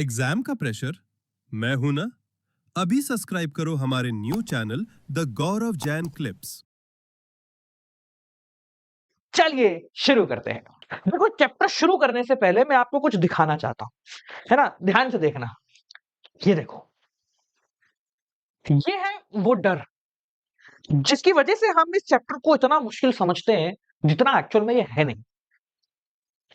Exam का pressure? मैं हूं ना। अभी सब्सक्राइब करो हमारे new channel the Gaurav Jain clips. चलिए शुरू करते हैं। देखो, चैप्टर शुरू करने से पहले मैं आपको कुछ दिखाना चाहता हूं, है ना? ध्यान से देखना। ये देखो, ये है वो डर जिसकी वजह से हम इस चैप्टर को इतना मुश्किल समझते हैं, जितना एक्चुअल में ये है नहीं।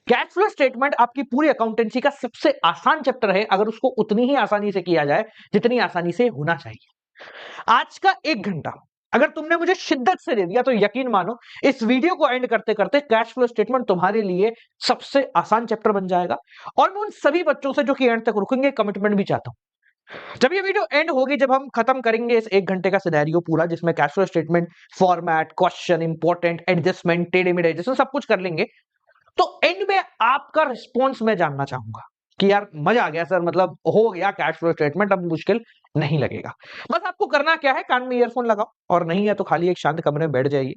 कैश फ्लो स्टेटमेंट आपकी पूरी अकाउंटेंसी का सबसे आसान चैप्टर है, अगर उसको उतनी ही आसानी से किया जाए जितनी आसानी से होना चाहिए। आज का 1 घंटा अगर तुमने मुझे शिद्दत से दे दिया तो यकीन मानो, इस वीडियो को एंड करते करते कैश फ्लो स्टेटमेंट तुम्हारे लिए सबसे आसान चैप्टर बन जाएगा। और मैं उन सभी बच्चों से जो कि एंड तक रुकेंगे, कमिटमेंट भी चाहता हूं। जब ये वीडियो एंड होगी, जब हम खत्म करेंगे इस 1 घंटे का सिनेरियो पूरा, जिसमें cash flow statement, format, question, important, adjustment, टेढ़े मेढ़े एडजस्टमेंट सब कुछ कर लेंगे, तो एंड में आपका रिस्पॉन्स मैं जानना चाहूंगा कि यार मजा आ गया सर, मतलब हो गया कैश फ्लो स्टेटमेंट, अब मुश्किल नहीं लगेगा। बस आपको करना क्या है, कान में ईयरफोन लगाओ, और नहीं है तो खाली एक शांत कमरे में बैठ जाइए,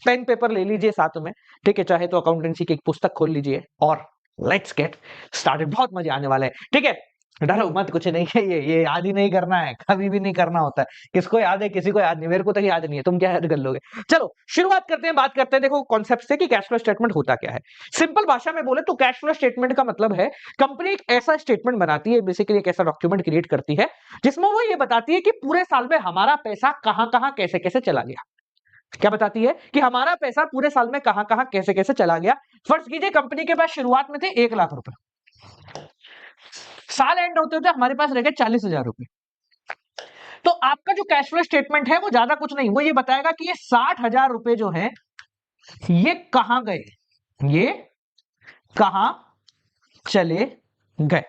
पेन पेपर ले लीजिए साथ में, ठीक है? चाहे तो अकाउंटेंसी की एक पुस्तक खोल लीजिए और लेट्स गेट स्टार्टेड। बहुत मजे आने वाले हैं, ठीक है? डरो मत, कुछ नहीं है, ये याद ही नहीं करना है, कभी भी नहीं करना होता है। किसको याद है, किसी को याद नहीं, मेरे को तो याद नहीं है, तुम क्या याद कर लोगे? चलो शुरुआत करते हैं, बात करते हैं। देखो कॉन्सेप्ट से कि कैश फ्लो स्टेटमेंट होता क्या है। सिंपल भाषा में बोले तो कैश फ्लो स्टेटमेंट का मतलब है, कंपनी एक ऐसा स्टेटमेंट बनाती है, बेसिकली एक ऐसा डॉक्यूमेंट क्रिएट करती है जिसमें वो ये बताती है कि पूरे साल में हमारा पैसा कहां कहां कैसे कैसे चला गया। क्या बताती है कि हमारा पैसा पूरे साल में कहां कहां कैसे कैसे चला गया। फर्ज कीजिए कंपनी के पास शुरुआत में थे 1 लाख रुपए, साल एंड होते होते हमारे पास रह गए 40,000 रुपए। तो आपका जो कैश फ्लो स्टेटमेंट है वो ज्यादा कुछ नहीं, वो ये बताएगा कि ये 60,000 रुपए जो है ये कहां गए, ये कहां चले गए।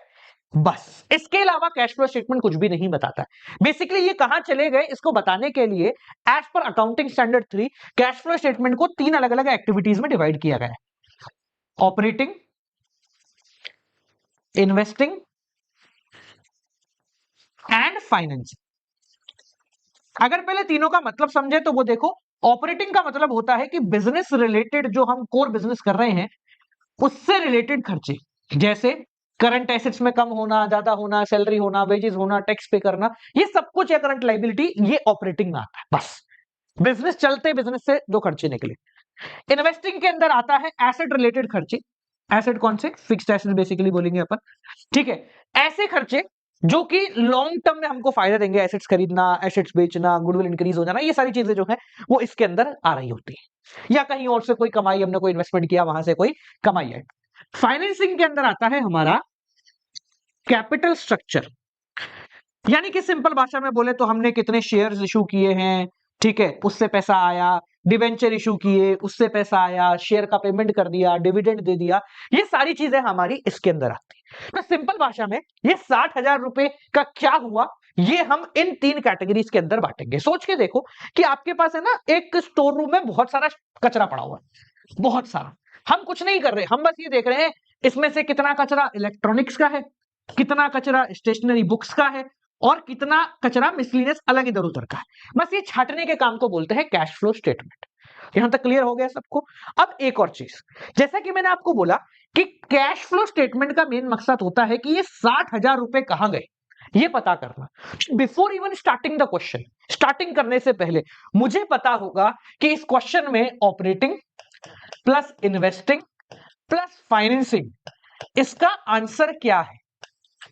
बस इसके अलावा कैश फ्लो स्टेटमेंट कुछ भी नहीं बताता है। बेसिकली ये कहां चले गए इसको बताने के लिए एज पर accounting standard 3 cash flow statement को 3 अलग अलग एक्टिविटीज में डिवाइड किया गया है: ऑपरेटिंग, इन्वेस्टिंग एंड फाइनेंसिंग। अगर पहले तीनों का मतलब समझे तो वो देखो, ऑपरेटिंग का मतलब होता है कि बिजनेस रिलेटेड, जो हम कोर बिजनेस कर रहे हैं उससे रिलेटेड खर्चे, जैसे करंट एसेट्स में कम होना, ज्यादा होना, सैलरी होना, वेजेस होना, टैक्स पे करना, ये सब कुछ या करंट लाइबिलिटी, ये ऑपरेटिंग में आता है। बस बिजनेस चलते, बिजनेस से जो खर्चे निकले। इन्वेस्टिंग के अंदर आता है एसेट रिलेटेड खर्चे। एसेट कौन से? फिक्स्ड एसेट बेसिकली बोलेंगे अपन, ठीक है? ऐसे खर्चे जो कि लॉन्ग टर्म में हमको फायदा देंगे, एसेट्स खरीदना, एसेट्स बेचना, गुडविल इंक्रीज हो जाना, ये सारी चीजें जो है वो इसके अंदर आ रही होती है, या कहीं और से कोई कमाई, हमने कोई इन्वेस्टमेंट किया वहां से कोई कमाई है। फाइनेंसिंग के अंदर आता है हमारा कैपिटल स्ट्रक्चर, यानी कि सिंपल भाषा में बोले तो हमने कितने शेयर्स इशू किए हैं, ठीक है, उससे पैसा आया, डिवेंचर इशू किए उससे पैसा आया, शेयर का पेमेंट कर दिया, डिविडेंड दे दिया, ये सारी चीजें हमारी इसके अंदर आती है। तो सिंपल भाषा में ये 60,000 रुपए का क्या हुआ, ये हम इन 3 कैटेगरीज के अंदर बांटेंगे। सोच के देखो कि आपके पास है ना एक स्टोर रूम में बहुत सारा कचरा पड़ा हुआ है, बहुत सारा। हम कुछ नहीं कर रहे, हम बस ये देख रहे हैं इसमें से कितना कचरा इलेक्ट्रॉनिक्स का है, कितना कचरा स्टेशनरी बुक्स का है, और कितना कचरा मिसलिनियस अलग इधर उधर का है। बस ये छाटने के काम को बोलते हैं कैश फ्लो स्टेटमेंट। यहां तक क्लियर हो गया सबको? अब एक और चीज, जैसा कि मैंने आपको बोला कि कैश फ्लो स्टेटमेंट का मेन मकसद होता है कि ये 60,000 रुपए कहां गए ये पता करना। Before even starting the question, starting करने से पहले मुझे पता होगा कि इस क्वेश्चन में operating plus investing plus financing, इसका आंसर क्या है,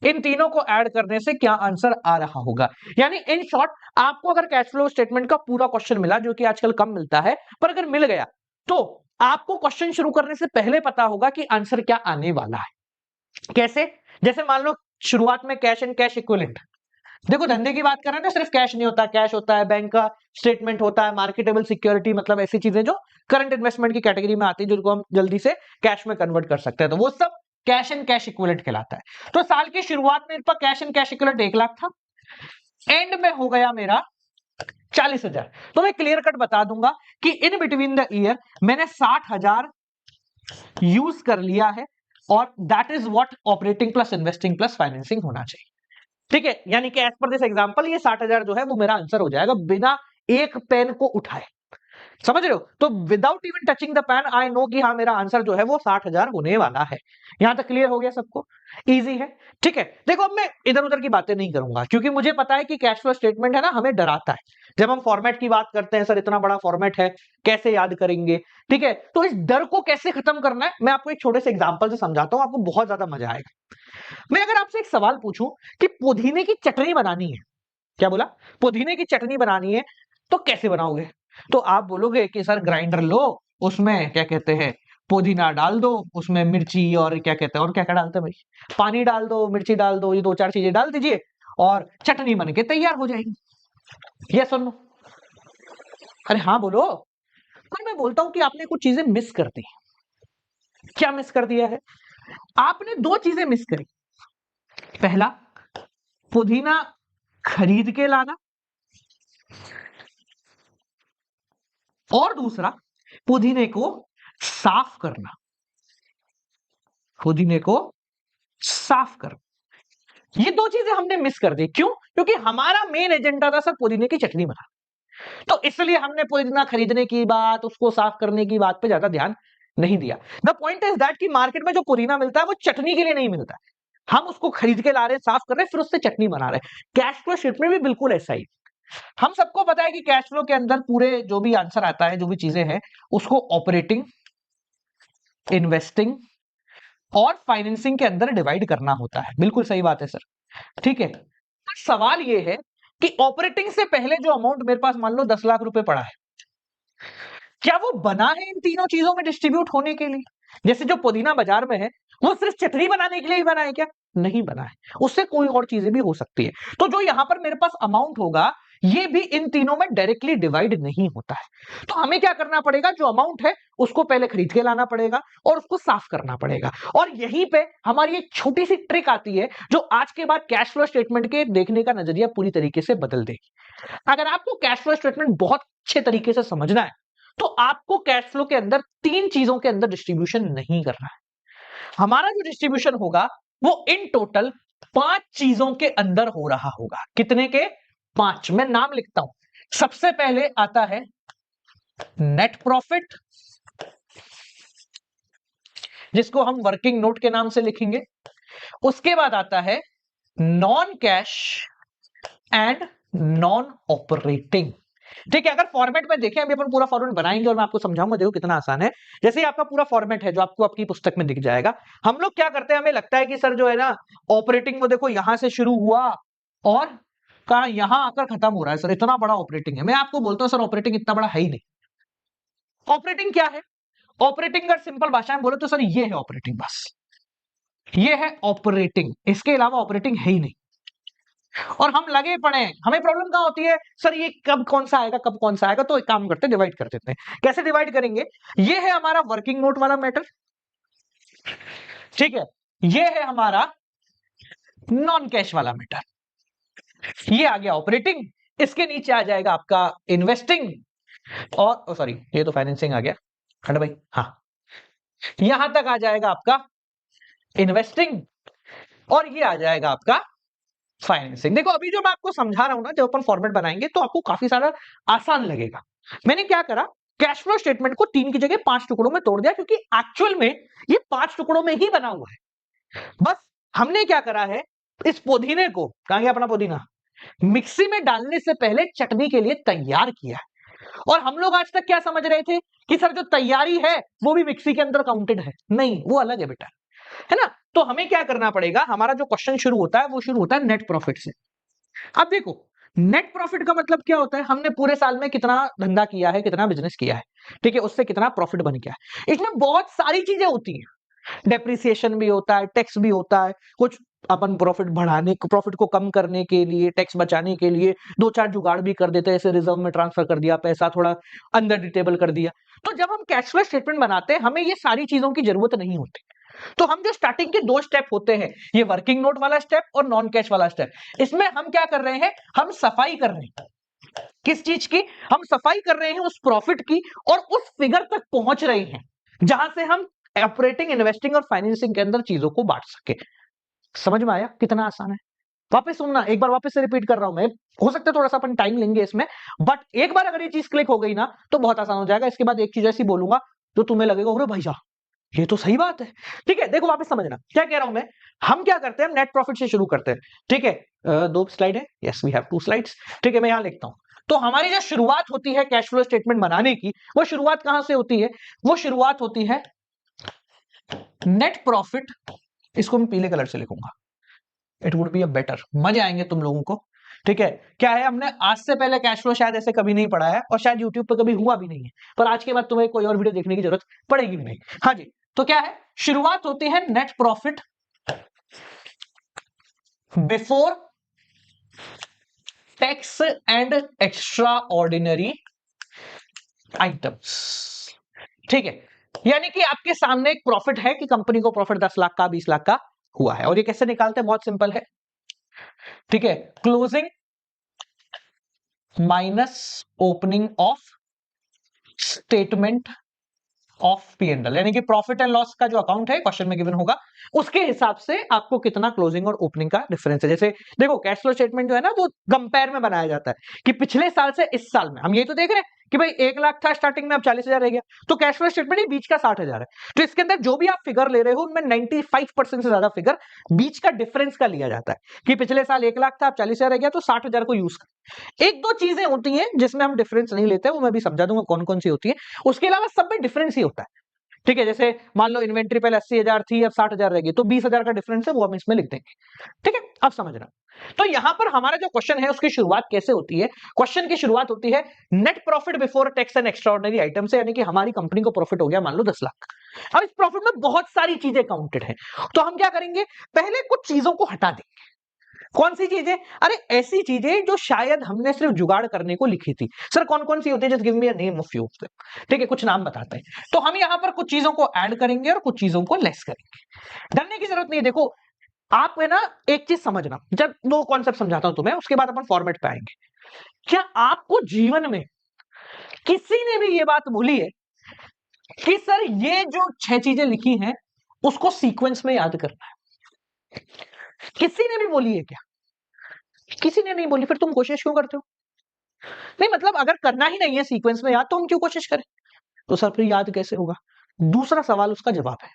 इन तीनों को ऐड करने से क्या आंसर आ रहा होगा। यानी इन शॉर्ट, आपको अगर कैश फ्लो स्टेटमेंट का पूरा क्वेश्चन मिला, जो कि आजकल कम मिलता है, पर अगर मिल गया तो आपको क्वेश्चन शुरू करने से पहले पता होगा कि आंसर क्या आने वाला है। कैसे? जैसे मान लो शुरुआत में कैश एंड कैश इक्विवेलेंट। देखो धंधे की बात कर रहे हैं तो सिर्फ कैश नहीं होता, कैश होता है, बैंक का स्टेटमेंट होता है, मार्केटेबल सिक्योरिटी, मतलब ऐसी चीजें जो करंट इन्वेस्टमेंट की कैटेगरी में आती है, जिनको हम जल्दी से कैश में कन्वर्ट कर सकते हैं, तो वो सब कैश एंड कैश इक्विवेलेंट कहलाता है। तो साल की शुरुआत में इनका cash and cash equivalent 1 lakh था, एंड में हो गया मेरा 40,000। तो मैं क्लियर कट बता दूंगा कि इन बिटवीन द ईयर मैंने 60,000 यूज कर लिया है, और that is what operating plus investing plus financing होना चाहिए, ठीक है? यानी कि एज पर दिस एग्जांपल ये 60,000 जो है वो मेरा आंसर हो जाएगा बिना एक पेन को उठाए। समझ रहे हो? तो without even touching the pan I know कि हाँ मेरा आंसर जो है वो 60,000 होने वाला है। यहां तक क्लियर हो गया सबको? इजी है, ठीक है। देखो अब मैं इधर उधर की बातें नहीं करूंगा क्योंकि मुझे पता है कि कैश फ्लो स्टेटमेंट है ना हमें डराता है। जब हम फॉर्मेट की बात करते हैं, सर इतना बड़ा फॉर्मेट है कैसे याद करेंगे, ठीक है। तो इस डर को कैसे खत्म करना है मैं आपको एक छोटे से एग्जांपल से समझाता हूं, आपको बहुत ज्यादा मजा आएगा। मैं अगर आपसे एक सवाल पूछूं कि पुदीने की चटनी बनानी है, क्या बोला? पुदीने की चटनी बनानी है तो कैसे बनाओगे? तो आप बोलोगे कि सर ग्राइंडर लो, उसमें क्या कहते हैं पुदीना डाल दो, उसमें मिर्ची और क्या कहते हैं और क्या क्या डालते हैं भाई, पानी डाल दो, मिर्ची डाल दो, ये दो चार चीजें डाल दीजिए और चटनी बन के तैयार हो जाएगी। ये सुन लो, अरे हाँ बोलो। पर मैं बोलता हूं कि आपने कुछ चीजें मिस कर दी। क्या मिस कर दिया है? आपने दो चीजें मिस करी। पहला, पुदीना खरीद के लाना, और दूसरा पुदीने को साफ करना। पुदीने को साफ करना, ये दो चीजें हमने मिस कर दी। क्यों? क्योंकि हमारा मेन एजेंडा था सर पुदीने की चटनी बना, तो इसलिए हमने पुदीना खरीदने की बात, उसको साफ करने की बात पे ज्यादा ध्यान नहीं दिया। द पॉइंट इज दैट कि मार्केट में जो पुदीना मिलता है वो चटनी के लिए नहीं मिलता है। हम उसको खरीद के ला रहे हैं, साफ कर रहे हैं, फिर उससे चटनी बना रहे हैं। कैश फ्लो शीट में भी बिल्कुल ऐसा ही। हम सबको पता है कि कैश फ्लो के अंदर पूरे जो भी आंसर आता है, जो भी चीजें हैं, उसको ऑपरेटिंग, इन्वेस्टिंग और फाइनेंसिंग के अंदर डिवाइड करना होता है। बिल्कुल सही बात है सर, ठीक है। पर सवाल यह है कि ऑपरेटिंग से पहले जो अमाउंट मेरे पास मान लो 10 लाख रुपए पड़ा है, क्या वो बना है इन तीनों चीजों में डिस्ट्रीब्यूट होने के लिए? जैसे जो पुदीना बाजार में है वो सिर्फ चटनी बनाने के लिए ही बना है क्या? नहीं बना है, उससे कोई और चीजें भी हो सकती है। तो जो यहां पर मेरे पास अमाउंट होगा ये भी इन तीनों में डायरेक्टली डिवाइड नहीं होता है। तो हमें क्या करना पड़ेगा, जो अमाउंट है उसको पहले खरीद के लाना पड़ेगा और उसको साफ करना पड़ेगा। और यहीं पे हमारी एक छोटी सी ट्रिक आती है जो आज के बाद कैश फ्लो स्टेटमेंट के देखने का नजरिया पूरी तरीके से बदल देगी। अगर आपको कैश फ्लो स्टेटमेंट बहुत अच्छे तरीके से समझना है तो आपको कैश फ्लो के अंदर तीन चीजों के अंदर डिस्ट्रीब्यूशन नहीं करना है। हमारा जो डिस्ट्रीब्यूशन होगा वो इन टोटल 5 चीजों के अंदर हो रहा होगा। कितने के? 5। मैं नाम लिखता हूं। सबसे पहले आता है नेट प्रॉफिट, जिसको हम वर्किंग नोट के नाम से लिखेंगे। उसके बाद आता है non cash and non operating. ठीक है, अगर फॉर्मेट में देखें, अभी अपन पूरा फॉर्मेट बनाएंगे और मैं आपको समझाऊंगा, देखो कितना आसान है। जैसे ही आपका पूरा फॉर्मेट है जो आपको आपकी पुस्तक में दिख जाएगा, हम लोग क्या करते हैं, हमें लगता है कि सर जो है ना ऑपरेटिंग वो देखो यहां से शुरू हुआ और कहा यहां आकर खत्म हो रहा है, सर इतना बड़ा ऑपरेटिंग है। मैं आपको बोलता हूं सर ऑपरेटिंग इतना बड़ा है ही नहीं। ऑपरेटिंग क्या है? ऑपरेटिंग अगर सिंपल भाषा में बोले तो सर ये है ऑपरेटिंग, बस ये है ऑपरेटिंग, इसके अलावा ऑपरेटिंग है ही नहीं। और हम लगे पड़े हैं, हमें प्रॉब्लम कहां होती है, सर ये कब कौन सा आएगा, कब कौन सा आएगा। तो एक काम करते हैं, डिवाइड कर देते हैं। कैसे डिवाइड करेंगे? ये है हमारा वर्किंग नोट वाला मैटर, ठीक है। ये है हमारा नॉन कैश वाला मैटर, ये आ गया ऑपरेटिंग। इसके नीचे आ जाएगा आपका इन्वेस्टिंग और सॉरी ये तो फाइनेंसिंग आ गया, हट भाई, हाँ यहां तक आ जाएगा आपका इन्वेस्टिंग और ये आ जाएगा आपका फाइनेंसिंग। देखो अभी जो मैं आपको समझा रहा हूं ना, जब अपन फॉर्मेट बनाएंगे तो आपको काफी सारा आसान लगेगा। मैंने क्या करा, कैश फ्लो स्टेटमेंट को 3 की जगह 5 टुकड़ों में तोड़ दिया, क्योंकि एक्चुअल में ये 5 टुकड़ों में ही बना हुआ है। बस हमने क्या करा है, इस पुदीने को, कहां गया अपना पुदीना, मिक्सी में डालने से पहले चटनी के लिए तैयार किया है। और हम लोग आज तक क्या समझ रहे थे कि सर जो तैयारी है वो भी मिक्सी के अंदर काउंटेड है। नहीं, वो अलग है बेटा, है ना। तो हमें क्या करना पड़ेगा, हमारा जो क्वेश्चन शुरू होता है वो शुरू होता है नेट प्रॉफिट से। अब देखो नेट प्रॉफिट का मतलब क्या होता है, हमने पूरे साल में कितना धंधा किया है, कितना बिजनेस किया है, ठीक है, उससे कितना प्रॉफिट बन गया है। इसमें बहुत सारी चीजें होती हैं, डेप्रिसिएशन भी होता है, टैक्स भी होता है, कुछ अपन प्रॉफिट बढ़ाने, प्रॉफिट को कम करने के लिए, टैक्स बचाने के लिए दो चार जुगाड़ भी कर देते हैं, जैसे रिजर्व में ट्रांसफर कर दिया पैसा, थोड़ा अंदर डिटेबल कर दिया। तो जब हम कैश फ्लो स्टेटमेंट बनाते हैं हमें ये सारी चीजों की जरूरत नहीं होती। तो हम जो स्टार्टिंग के 2 स्टेप होते हैं, ये वर्किंग नोट वाला स्टेप और नॉन कैश वाला स्टेप, इसमें हम क्या कर रहे हैं, हम सफाई कर रहे हैं। किस चीज की? हम सफाई कर रहे हैं उस प्रॉफिट की, और उस फिगर तक पहुंच रहे हैं जहां से हम ऑपरेटिंग, इन्वेस्टिंग और फाइनेंसिंग के अंदर चीजों को बांट सके। समझ में आया कितना आसान है? वापस सुनना, एक बार वापस से रिपीट कर रहा हूं मैं, हो सकता है थोड़ा सा अपन टाइम लेंगे इसमें, बट एक बार अगर ये चीज क्लिक हो गई ना तो बहुत आसान हो जाएगा। इसके बाद एक चीज ऐसी बोलूंगा तो तुम्हें लगेगा अरे भैया ये तो सही बात है। ठीक है, देखो वापस समझना क्या कह रहा हूं मैं। हम क्या करते हैं, नेट प्रॉफिट से शुरू करते हैं। ठीक है, 2 स्लाइड है, यस वी हैव 2 स्लाइड्स। ठीक है, मैं यहां लिखता हूं। तो हमारी जो शुरुआत होती है कैश फ्लो स्टेटमेंट बनाने की, वो शुरुआत कहां से होती है? वो शुरुआत होती है नेट प्रॉफिट, इसको मैं पीले कलर से लिखूंगा, it would be a better, मजे आएंगे तुम लोगों को। ठीक है, क्या है, हमने आज से पहले कैश फ्लो शायद ऐसे कभी नहीं पढ़ा है और शायद यूट्यूब पर कभी हुआ भी नहीं है, पर आज के बाद तुम्हें कोई और वीडियो देखने की जरूरत पड़ेगी भी नहीं। हाँ जी, तो क्या है, शुरुआत होती है net profit before tax and extra ordinary items. ठीक है, यानी कि आपके सामने एक प्रॉफिट है कि कंपनी को प्रॉफिट 10 लाख का 20 लाख का हुआ है, और ये कैसे निकालते हैं, बहुत सिंपल है। ठीक है, closing minus opening of statement of P&L, यानी कि प्रॉफिट एंड लॉस का जो अकाउंट है क्वेश्चन में गिवन होगा, उसके हिसाब से आपको कितना क्लोजिंग और ओपनिंग का डिफरेंस है। जैसे देखो कैश फ्लो स्टेटमेंट जो है ना वो कंपेयर में बनाया जाता है कि पिछले साल से इस साल में हम ये तो देख रहे हैं कि भाई 1 लाख था स्टार्टिंग में, अब 40,000 रह गया, तो कैश फ्लो स्टेटमेंट बीच का 60,000 है। तो इसके अंदर जो भी आप फिगर ले रहे हो उनमें 95% से ज्यादा फिगर बीच का डिफरेंस का लिया जाता है कि पिछले साल 1 लाख था, अब 40,000 रह गया, तो 60,000 को यूज कर। एक दो चीजें होती हैं जिसमें हम डिफरेंस नहीं लेते, वो मैं भी समझा दूंगा कौन कौन सी होती है, उसके अलावा सब में डिफरेंस ही होता है। ठीक है, जैसे मान लो इन्वेंट्री पहले 80,000 थी, अब 60,000 रहेगी, तो 20,000 का डिफरेंस है, वो हम इसमें लिख देंगे। ठीक है, अब समझना। तो यहां पर हमारा जो क्वेश्चन है उसकी शुरुआत कैसे होती है? क्वेश्चन की शुरुआत होती है net profit before tax and extraordinary item से, यानी कि हमारी कंपनी को प्रॉफिट हो गया मान लो 10 लाख। अब इस प्रॉफिट में बहुत सारी चीजें काउंटेड है, तो हम क्या करेंगे, पहले कुछ चीजों को हटा देंगे। कौन सी चीजें? अरे ऐसी चीजें जो शायद हमने सिर्फ जुगाड़ करने को लिखी थी। सर कौन कौन सी होती है? Just give me a name of few of them. ठीक है, कुछ नाम बताते हैं। तो हम यहां पर कुछ चीजों को ऐड करेंगे और कुछ चीजों को लेस करेंगे। डरने की जरूरत नहीं है। देखो आप है ना, एक चीज समझना, जब दो कॉन्सेप्ट समझाता हूं तुम्हें, उसके बाद अपन फॉर्मेट पे आएंगे। क्या आपको जीवन में किसी ने भी ये बात भूली है कि सर ये जो 6 चीजें लिखी हैं उसको सीक्वेंस में याद करना है? किसी ने भी बोली है क्या? किसी ने नहीं बोली, फिर तुम कोशिश क्यों करते हो? नहीं मतलब अगर करना ही नहीं है सीक्वेंस में याद, तो हम क्यों कोशिश करें? तो सर फिर याद कैसे होगा? दूसरा सवाल उसका जवाब है,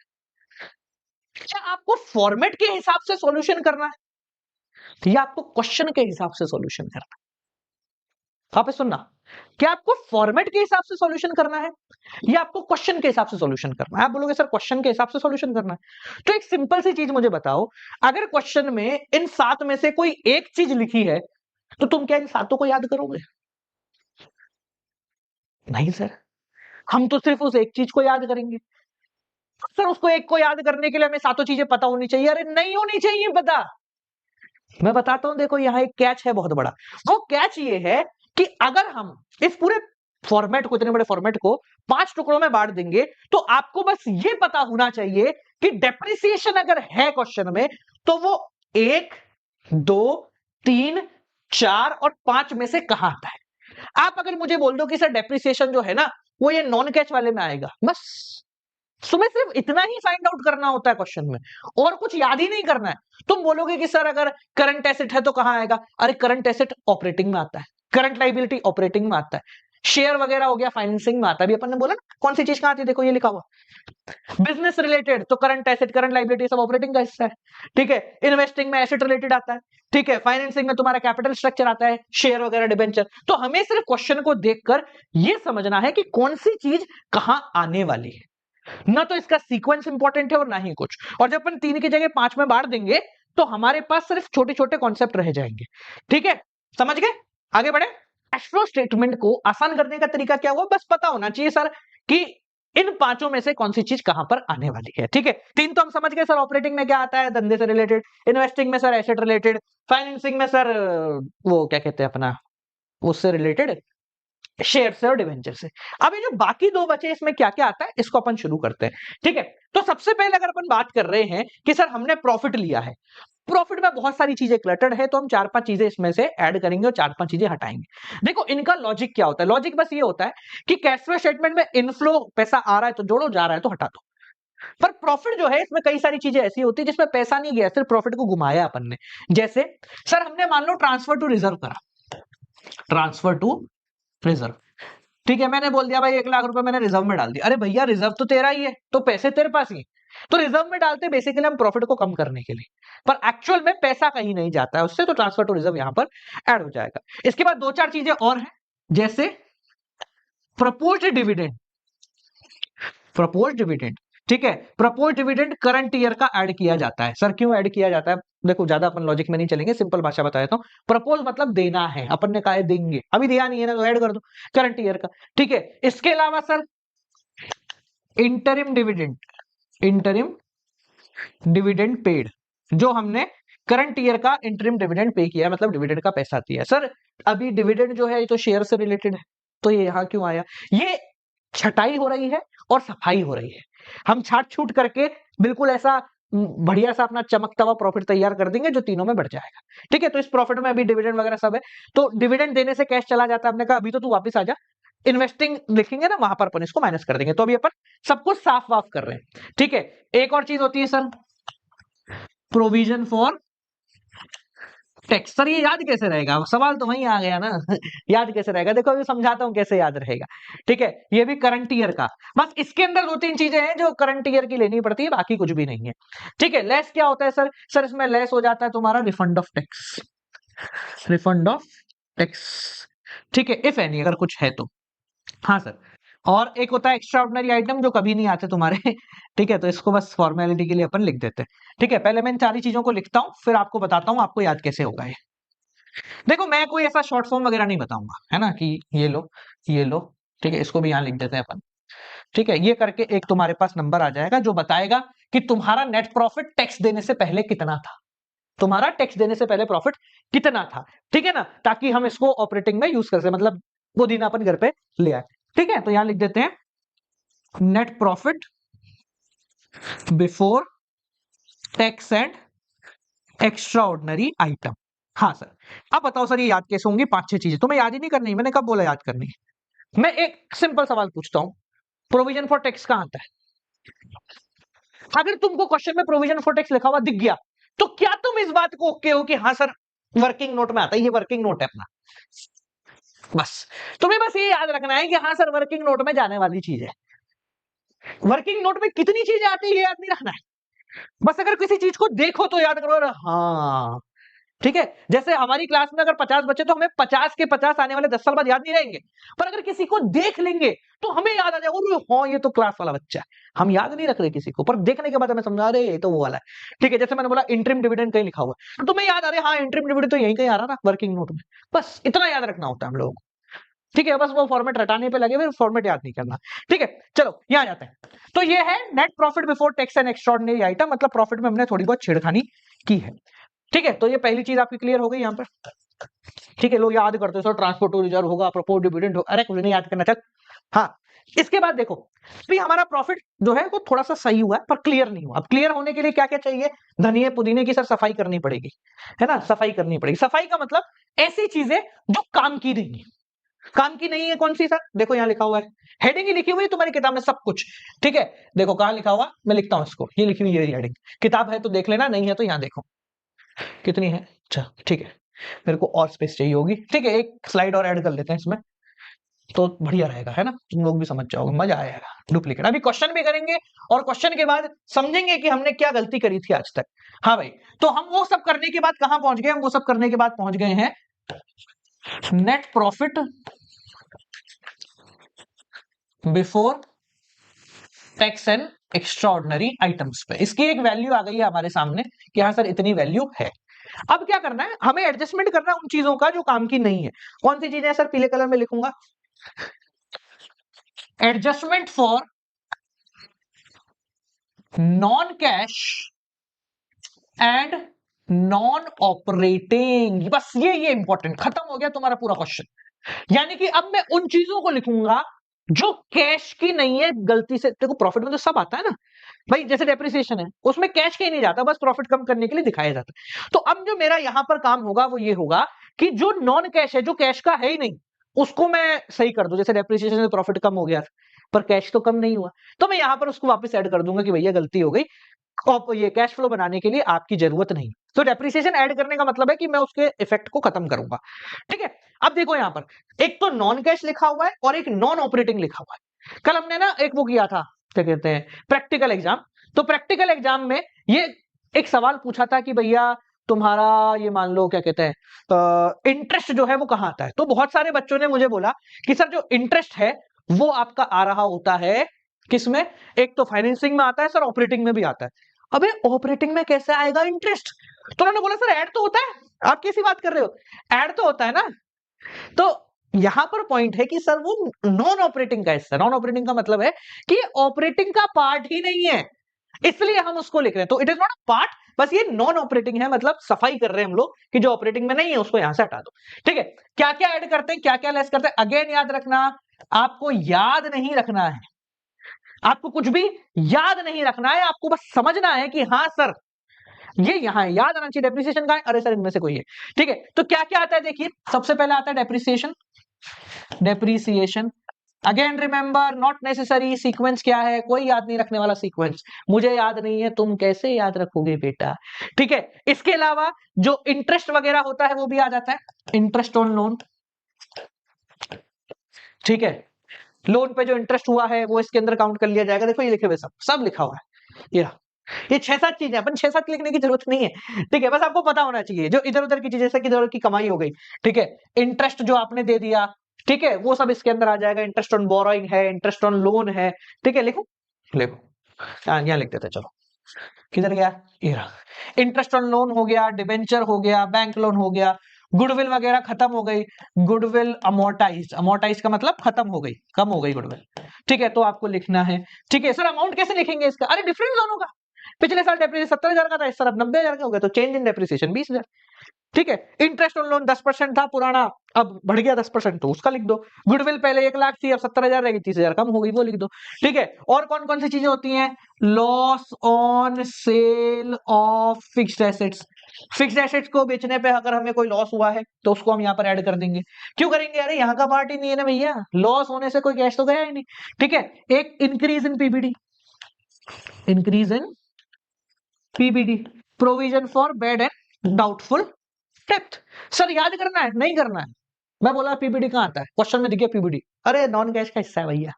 क्या आपको फॉर्मेट के हिसाब से सॉल्यूशन करना है या आपको क्वेश्चन के हिसाब से सॉल्यूशन करना है? वापस सुनना, क्या आपको फॉर्मेट के हिसाब से सॉल्यूशन करना है या आपको क्वेश्चन के हिसाब से सॉल्यूशन करना है? आप बोलोगे सर क्वेश्चन के हिसाब से सॉल्यूशन करना है, तो एक सिंपल सी चीज मुझे बताओ, अगर क्वेश्चन में इन 7 में से कोई एक चीज लिखी है तो तुम क्या इन सातों को याद करोगे? नहीं सर, हम तो सिर्फ उस एक चीज को याद करेंगे। सर उसको एक को याद करने के लिए हमें सातों चीजें पता होनी चाहिए? अरे नहीं होनी चाहिए पता। मैं बताता हूं, देखो यहां एक कैच है बहुत बड़ा। वो कैच ये है कि अगर हम इस पूरे फॉर्मेट को, इतने बड़े फॉर्मेट को 5 टुकड़ों में बांट देंगे, तो आपको बस ये पता होना चाहिए कि डेप्रिसिएशन अगर है क्वेश्चन में तो वो 1, 2, 3, 4 और 5 में से कहां आता है। आप अगर मुझे बोल दो कि सर डेप्रिसिएशन जो है ना वो ये नॉन कैच वाले में आएगा, बस तुम्हें सिर्फ इतना ही फाइंड आउट करना होता है क्वेश्चन में, और कुछ याद ही नहीं करना है। तुम बोलोगे कि सर अगर करंट एसेट है तो कहां आएगा? अरे करंट एसेट ऑपरेटिंग में आता है, करंट लाइबिलिटी ऑपरेटिंग में आता है, शेयर वगैरह हो गया फाइनेंसिंग में आता है। अभी अपन ने बोला ना कौन सी चीज कहां आती है, देखो ये लिखा हुआ बिजनेस रिलेटेड, तो करंट एसेट करंट लाइबिलिटी सब ऑपरेटिंग का हिस्सा है। ठीक है, इन्वेस्टिंग में एसेट रिलेटेड आता है। ठीक है, फाइनेंसिंग में तुम्हारा कैपिटल स्ट्रक्चर आता है, शेयर वगैरह डिबेंचर। तो हमें सिर्फ क्वेश्चन को देखकर यह समझना है कि कौन सी चीज कहां आने वाली है, ना तो इसका सीक्वेंस इंपॉर्टेंट है और ना ही कुछ। और जब अपन 3 की जगह 5 में बांट देंगे तो हमारे पास सिर्फ छोटे छोटे कॉन्सेप्ट रह जाएंगे। ठीक है, समझ गए? आगे बढ़े। कैश फ्लो स्टेटमेंट को आसान करने का तरीका क्या हुआ? बस पता होना चाहिए सर कि इन 5 में से कौन सी चीज कहां पर आने वाली है। ठीक है, 3 तो हम समझ गए सर, ऑपरेटिंग में क्या आता है, धंधे से रिलेटेड, इन्वेस्टिंग में सर एसेट रिलेटेड, फाइनेंसिंग में सर वो क्या कहते हैं अपना, उससे रिलेटेड शेयर से और डिवेंचर से। अब ये जो बाकी 2 बचे इसमें क्या क्या आता है इसको अपन शुरू करते हैं। ठीक है, तो सबसे पहले अगर अपन बात कर रहे हैं कि सर हमने प्रॉफिट लिया है, प्रॉफिट में बहुत सारी चीजें क्लटर्ड है, तो हम 4-5 चीजें इसमें से ऐड करेंगे और 4-5 चीजें हटाएंगे। देखो इनका लॉजिक क्या होता है, लॉजिक बस ये होता है कि कैश फ्लो स्टेटमेंट में इनफ्लो पैसा आ रहा है तो जोड़ो, जा रहा है तो हटा दो। पर प्रॉफिट जो है इसमें कई सारी चीजें ऐसी होती है जिसमें पैसा नहीं गया, सिर्फ प्रॉफिट को घुमाया अपन ने। जैसे सर हमने मान लो ट्रांसफर टू रिजर्व करा, ट्रांसफर टू रिजर्व, ठीक है, मैंने बोल दिया भाई 1 लाख रुपए मैंने रिजर्व में डाल दिया। अरे भैया रिजर्व तो तेरा ही है, तो पैसे तेरे पास ही है, तो रिजर्व में डालते बेसिकली हम प्रॉफिट को कम करने के लिए, पर एक्चुअल में पैसा कहीं नहीं जाता है उससे, तो ट्रांसफर टू रिजर्व यहां पर ऐड हो जाएगा। इसके बाद 2-4 चीजें और हैं, जैसे प्रपोज्ड डिविडेंड, प्रपोज्ड डिविडेंड, ठीक है, प्रपोज्ड डिविडेंड करंट ईयर का ऐड किया जाता है। सर क्यों ऐड किया जाता है? देखो ज्यादा अपन लॉजिक में नहीं चलेंगे, सिंपल भाषा बता देता हूं। प्रपोज मतलब देना है, अपन ने कहा है देंगे, अभी दिया नहीं है ना, तो ऐड कर दो करंट ईयर का, ठीक है। इसके अलावा sir interim dividend, interim dividend paid, जो हमने करंट ईयर का इंटरिम डिविडेंड पे किया, मतलब डिविडेंड का पैसा दिया। सर अभी डिविडेंड जो है ये तो शेयर से रिलेटेड है, तो ये यहां क्यों आया? ये छटाई हो रही है और सफाई हो रही है, हम छाट छूट करके बिल्कुल ऐसा बढ़िया सा अपना चमकता हुआ प्रॉफिट तैयार कर देंगे जो तीनों में बढ़ जाएगा, ठीक है। तो इस प्रॉफिट में अभी डिविडेंड वगैरह सब है, तो डिविडेंड देने से कैश चला जाता है, हमने कहा अभी तो तू वापस आ जा, इन्वेस्टिंग लिखेंगे ना वहां पर अपन इसको माइनस कर देंगे, तो अभी अपन सब कुछ साफ वाफ कर रहे हैं, ठीक है। एक और चीज होती है sir provision for tax. Sir ये याद कैसे रहेगा? सवाल तो वहीं आ गया ना याद कैसे रहेगा? देखो अभी समझाता हूं कैसे याद रहेगा, ठीक है। ये भी करंट ईयर का, बस इसके अंदर 2-3 चीजें हैं जो करंट ईयर की लेनी पड़ती है, बाकी कुछ भी नहीं है, ठीक है। लेस क्या होता है सर? सर इसमें लेस हो जाता है तुम्हारा refund of tax, refund of tax, ठीक है, इफ एनी, अगर कुछ है तो। हाँ सर, और एक होता है एक्स्ट्रा ऑर्डिनरी आइटम जो कभी नहीं आते तुम्हारे ठीक है, तो इसको बस फॉर्मेलिटी के लिए अपन लिख देते हैं, ठीक है। पहले मैं इन सारी चीजों को लिखता हूं, फिर आपको बताता हूं आपको याद कैसे होगा ये। देखो मैं कोई ऐसा शॉर्ट फॉर्म वगैरह नहीं बताऊंगा, है ना, कि ये लो, ठीक है, इसको भी यहां लिख देते हैं अपन, ठीक है। ये करके एक तुम्हारे पास नंबर आ जाएगा जो बताएगा कि तुम्हारा नेट प्रॉफिट टैक्स देने से पहले कितना था, तुम्हारा टैक्स देने से पहले प्रॉफिट कितना था, ठीक है ना, ताकि हम इसको ऑपरेटिंग में यूज कर सके, मतलब वो दिन अपन घर पे ले आए, ठीक है। तो यहां लिख देते हैं net profit before tax and extra ordinary item. हाँ सर, अब बताओ सर ये याद कैसे होंगी? 5-6 चीजें तुम्हें याद ही नहीं करनी, मैंने कब बोला याद करनी है? मैं एक सिंपल सवाल पूछता हूं, प्रोविजन फॉर टैक्स कहां आता है? अगर तुमको क्वेश्चन में प्रोविजन फॉर टैक्स लिखा हुआ दिख गया, तो क्या तुम इस बात को ओके हो कि हाँ सर वर्किंग नोट में आता है, ये वर्किंग नोट है अपना, बस तुम्हें बस ये याद रखना है कि हाँ सर वर्किंग नोट में जाने वाली चीज है। वर्किंग नोट में कितनी चीजें आती है ये याद नहीं रखना है, बस अगर किसी चीज को देखो तो याद करो, हाँ ठीक है। जैसे हमारी क्लास में अगर 50 बच्चे, तो हमें 50 के 50 आने वाले 10 साल बाद याद नहीं रहेंगे, पर अगर किसी को देख लेंगे तो हमें याद आ जाएगा, अरे हाँ ये तो क्लास वाला बच्चा है। हम याद नहीं रख रहे किसी को, पर देखने के बाद हमें समझा रहे ये तो वो वाला है, ठीक है। जैसे मैंने बोला इंटरिम डिविडेंड कहीं लिखा हुआ है, तो तुम्हें याद आ रहा है हाँ इंटरिम डिविडेंड तो यहीं कहीं आ रहा था वर्किंग नोट में, बस इतना याद रखना होता है हम लोगों को, ठीक है। बस वो फॉर्मेट रटाने पे लगे हुए, फॉर्मेट याद नहीं करना, ठीक है। चलो यहां जाते हैं, तो ये है net profit before tax and extraordinary item, मतलब प्रॉफिट में हमने थोड़ी बहुत छेड़खानी की है, ठीक है। तो ये पहली चीज आपकी क्लियर हो गई यहाँ पर, ठीक है। लोग याद करते हो ट्रांसपोर्ट टू रिजर्व होगा, प्रपोज डिविडेंड होगा, अरे कुछ नहीं याद करना चल। हाँ, इसके बाद देखो भी हमारा प्रॉफिट जो है वो थोड़ा सा सही हुआ है पर क्लियर नहीं हुआ। अब क्लियर होने के लिए क्या क्या चाहिए? धनिए पुदीने की सर सफाई करनी पड़ेगी, है ना, सफाई करनी पड़ेगी। सफाई का मतलब ऐसी चीजें जो काम की नहीं है। काम की नहीं है कौन सी सर? देखो यहाँ लिखा हुआ है, हेडिंग ही लिखी हुई है तुम्हारी किताब में सब कुछ, ठीक है। देखो कहाँ लिखा हुआ, मैं लिखता हूँ इसको, ये लिखी हुई है हेडिंग, किताब है तो देख लेना, नहीं है तो यहाँ देखो कितनी है, अच्छा ठीक है। मेरे को और स्पेस चाहिए होगी, ठीक है, एक स्लाइड और ऐड कर लेते हैं इसमें तो बढ़िया रहेगा, है ना, तुम लोग भी समझ जाओगे, मजा आएगा। डुप्लीकेट अभी क्वेश्चन भी करेंगे और क्वेश्चन के बाद समझेंगे कि हमने क्या गलती करी थी आज तक। हाँ भाई, तो हम वो सब करने के बाद कहां पहुंच गए? हम वो सब करने के बाद पहुंच गए हैं net profit before tax and extraordinary items पे। इसकी एक वैल्यू आ गई है हमारे सामने कि हाँ सर इतनी वैल्यू है। अब क्या करना है? हमें एडजस्टमेंट करना है उन चीजों का जो काम की नहीं है। कौन सी चीजें सर? पीले कलर में लिखूंगा, adjustment for non cash and non operating. बस ये इंपॉर्टेंट, खत्म हो गया तुम्हारा पूरा क्वेश्चन। यानी कि अब मैं उन चीजों को लिखूंगा जो कैश की नहीं है। गलती से देखो प्रॉफिट में तो सब आता है ना भाई, जैसे डेप्रिसिएशन है उसमें कैश कहीं नहीं जाता, बस प्रॉफिट कम करने के लिए दिखाया जाता है। तो अब जो मेरा यहां पर काम होगा वो ये होगा कि जो नॉन कैश है, जो कैश का है ही नहीं, उसको मैं सही कर दूं, जैसे डेप्रिसिएशन से प्रॉफिट कम हो गया पर कैश तो कम नहीं हुआ, तो मैं यहां पर उसको वापस ऐड कर दूंगा कि भैया गलती हो गई, और ये कैश फ्लो बनाने के लिए आपकी जरूरत नहीं। तो डेप्रिसिएशन ऐड करने का मतलब है कि मैं उसके इफेक्ट को खत्म करूंगा। ठीक है, अब देखो यहां पर एक तो नॉन कैश लिखा हुआ है और एक नॉन ऑपरेटिंग लिखा हुआ है। कल हमने ना एक वो किया था, क्या कहते हैं, प्रैक्टिकल एग्जाम। तो प्रैक्टिकल एग्जाम में ये एक सवाल पूछा था कि भैया तुम्हारा ये मान लो क्या कहते हैं इंटरेस्ट जो है वो कहाँ आता है। तो बहुत सारे बच्चों ने मुझे बोला कि सर जो इंटरेस्ट है वो आपका आ रहा होता है किसमें, एक तो फाइनेंसिंग में आता है सर, ऑपरेटिंग में भी आता है। अबे ऑपरेटिंग में कैसे आएगा इंटरेस्ट? तो उन्होंने बोला सर ऐड तो होता है, आप कैसी बात कर रहे हो, ऐड तो होता है ना। तो यहां पर पॉइंट है कि सर वो नॉन ऑपरेटिंग का हिस्सा, नॉन ऑपरेटिंग का मतलब है कि ऑपरेटिंग का पार्ट ही नहीं है, इसलिए हम उसको लिख रहे हैं। तो इट इज नॉट पार्ट, बस ये नॉन ऑपरेटिंग है, मतलब सफाई कर रहे हैं हम लोग कि जो ऑपरेटिंग में नहीं है उसको यहां से हटा दो। ठीक है, क्या क्या ऐड करते हैं, क्या क्या लेस करते हैं, अगेन याद रखना, आपको याद नहीं रखना है, आपको कुछ भी याद नहीं रखना है, आपको बस समझना है कि हाँ सर ये यहां है, याद आना चाहिए डेप्रिसिएशन का है, अरे सर इनमें से कोई है। ठीक है, तो क्या क्या आता है देखिए, सबसे पहले आता है depreciation. Depreciation again remember not necessary, sequence क्या है, कोई याद नहीं रखने वाला सीक्वेंस, मुझे याद नहीं है तुम कैसे याद रखोगे बेटा। ठीक है, इसके अलावा जो इंटरेस्ट वगैरह होता है वो भी आ जाता है, इंटरेस्ट ऑन लोन। ठीक है, लोन पे जो इंटरेस्ट हुआ है वो इसके अंदर काउंट कर लिया जाएगा। देखो ये लिखे हुए सब सब लिखा हुआ है, ये 6-7 चीजें, अपन 6-7 लिखने की जरूरत नहीं है। ठीक है, बस आपको पता होना चाहिए जो इधर उधर की चीजें, जैसे कि इधर की कमाई हो गई, ठीक है, इंटरेस्ट जो आपने दे दिया, ठीक है, वो सब इसके अंदर आ जाएगा। इंटरेस्ट ऑन बोरोइंग है, इंटरेस्ट ऑन लोन है। ठीक है, लिखो लिखो, यहाँ लिख देते चलो, किधर गया ये रहा। इंटरेस्ट ऑन लोन हो गया, डिबेंचर हो गया, बैंक लोन हो गया, गुडविल वगैरह खत्म हो गई, गुडविल अमोर्टाइज, अमोर्टाइज का मतलब खत्म हो गई, कम हो गई गुडविल। ठीक है, तो आपको लिखना है। ठीक है सर, अमाउंट कैसे लिखेंगे इसका, अरे डिफरेंस दोनों का, पिछले साल डेप्रिसिएशन 70,000 का था, इस साल अब 90,000 का हो गया, तो चेंज इन डेप्रिसिएशन 20,000। ठीक है, इंटरेस्ट ऑन लोन 10% था पुराना, अब बढ़ गया 10%, तो उसका लिख दो। गुडविल पहले 1 लाख थी, अब 70,000 रहेगी, 30,000 कम हो गई, वो लिख दो। ठीक है, और कौन कौन सी चीजें होती हैं, loss on sale of fixed assets, fixed assets को बेचने पे अगर हमें कोई लॉस हुआ है तो उसको हम यहाँ पर ऐड कर देंगे। क्यों करेंगे, अरे यहाँ का पार्ट ही नहीं है ना भैया, लॉस होने से कोई कैश तो गया ही नहीं। ठीक है, एक increase in PBD, increase in PBD, provision for bad and doubtful depth. Sir याद करना है, नहीं करना है, मैं बोला पीबीडी कहाँ आता है, क्वेश्चन में दिख गया पीबीडी, अरे नॉन कैश का हिस्सा है भैया।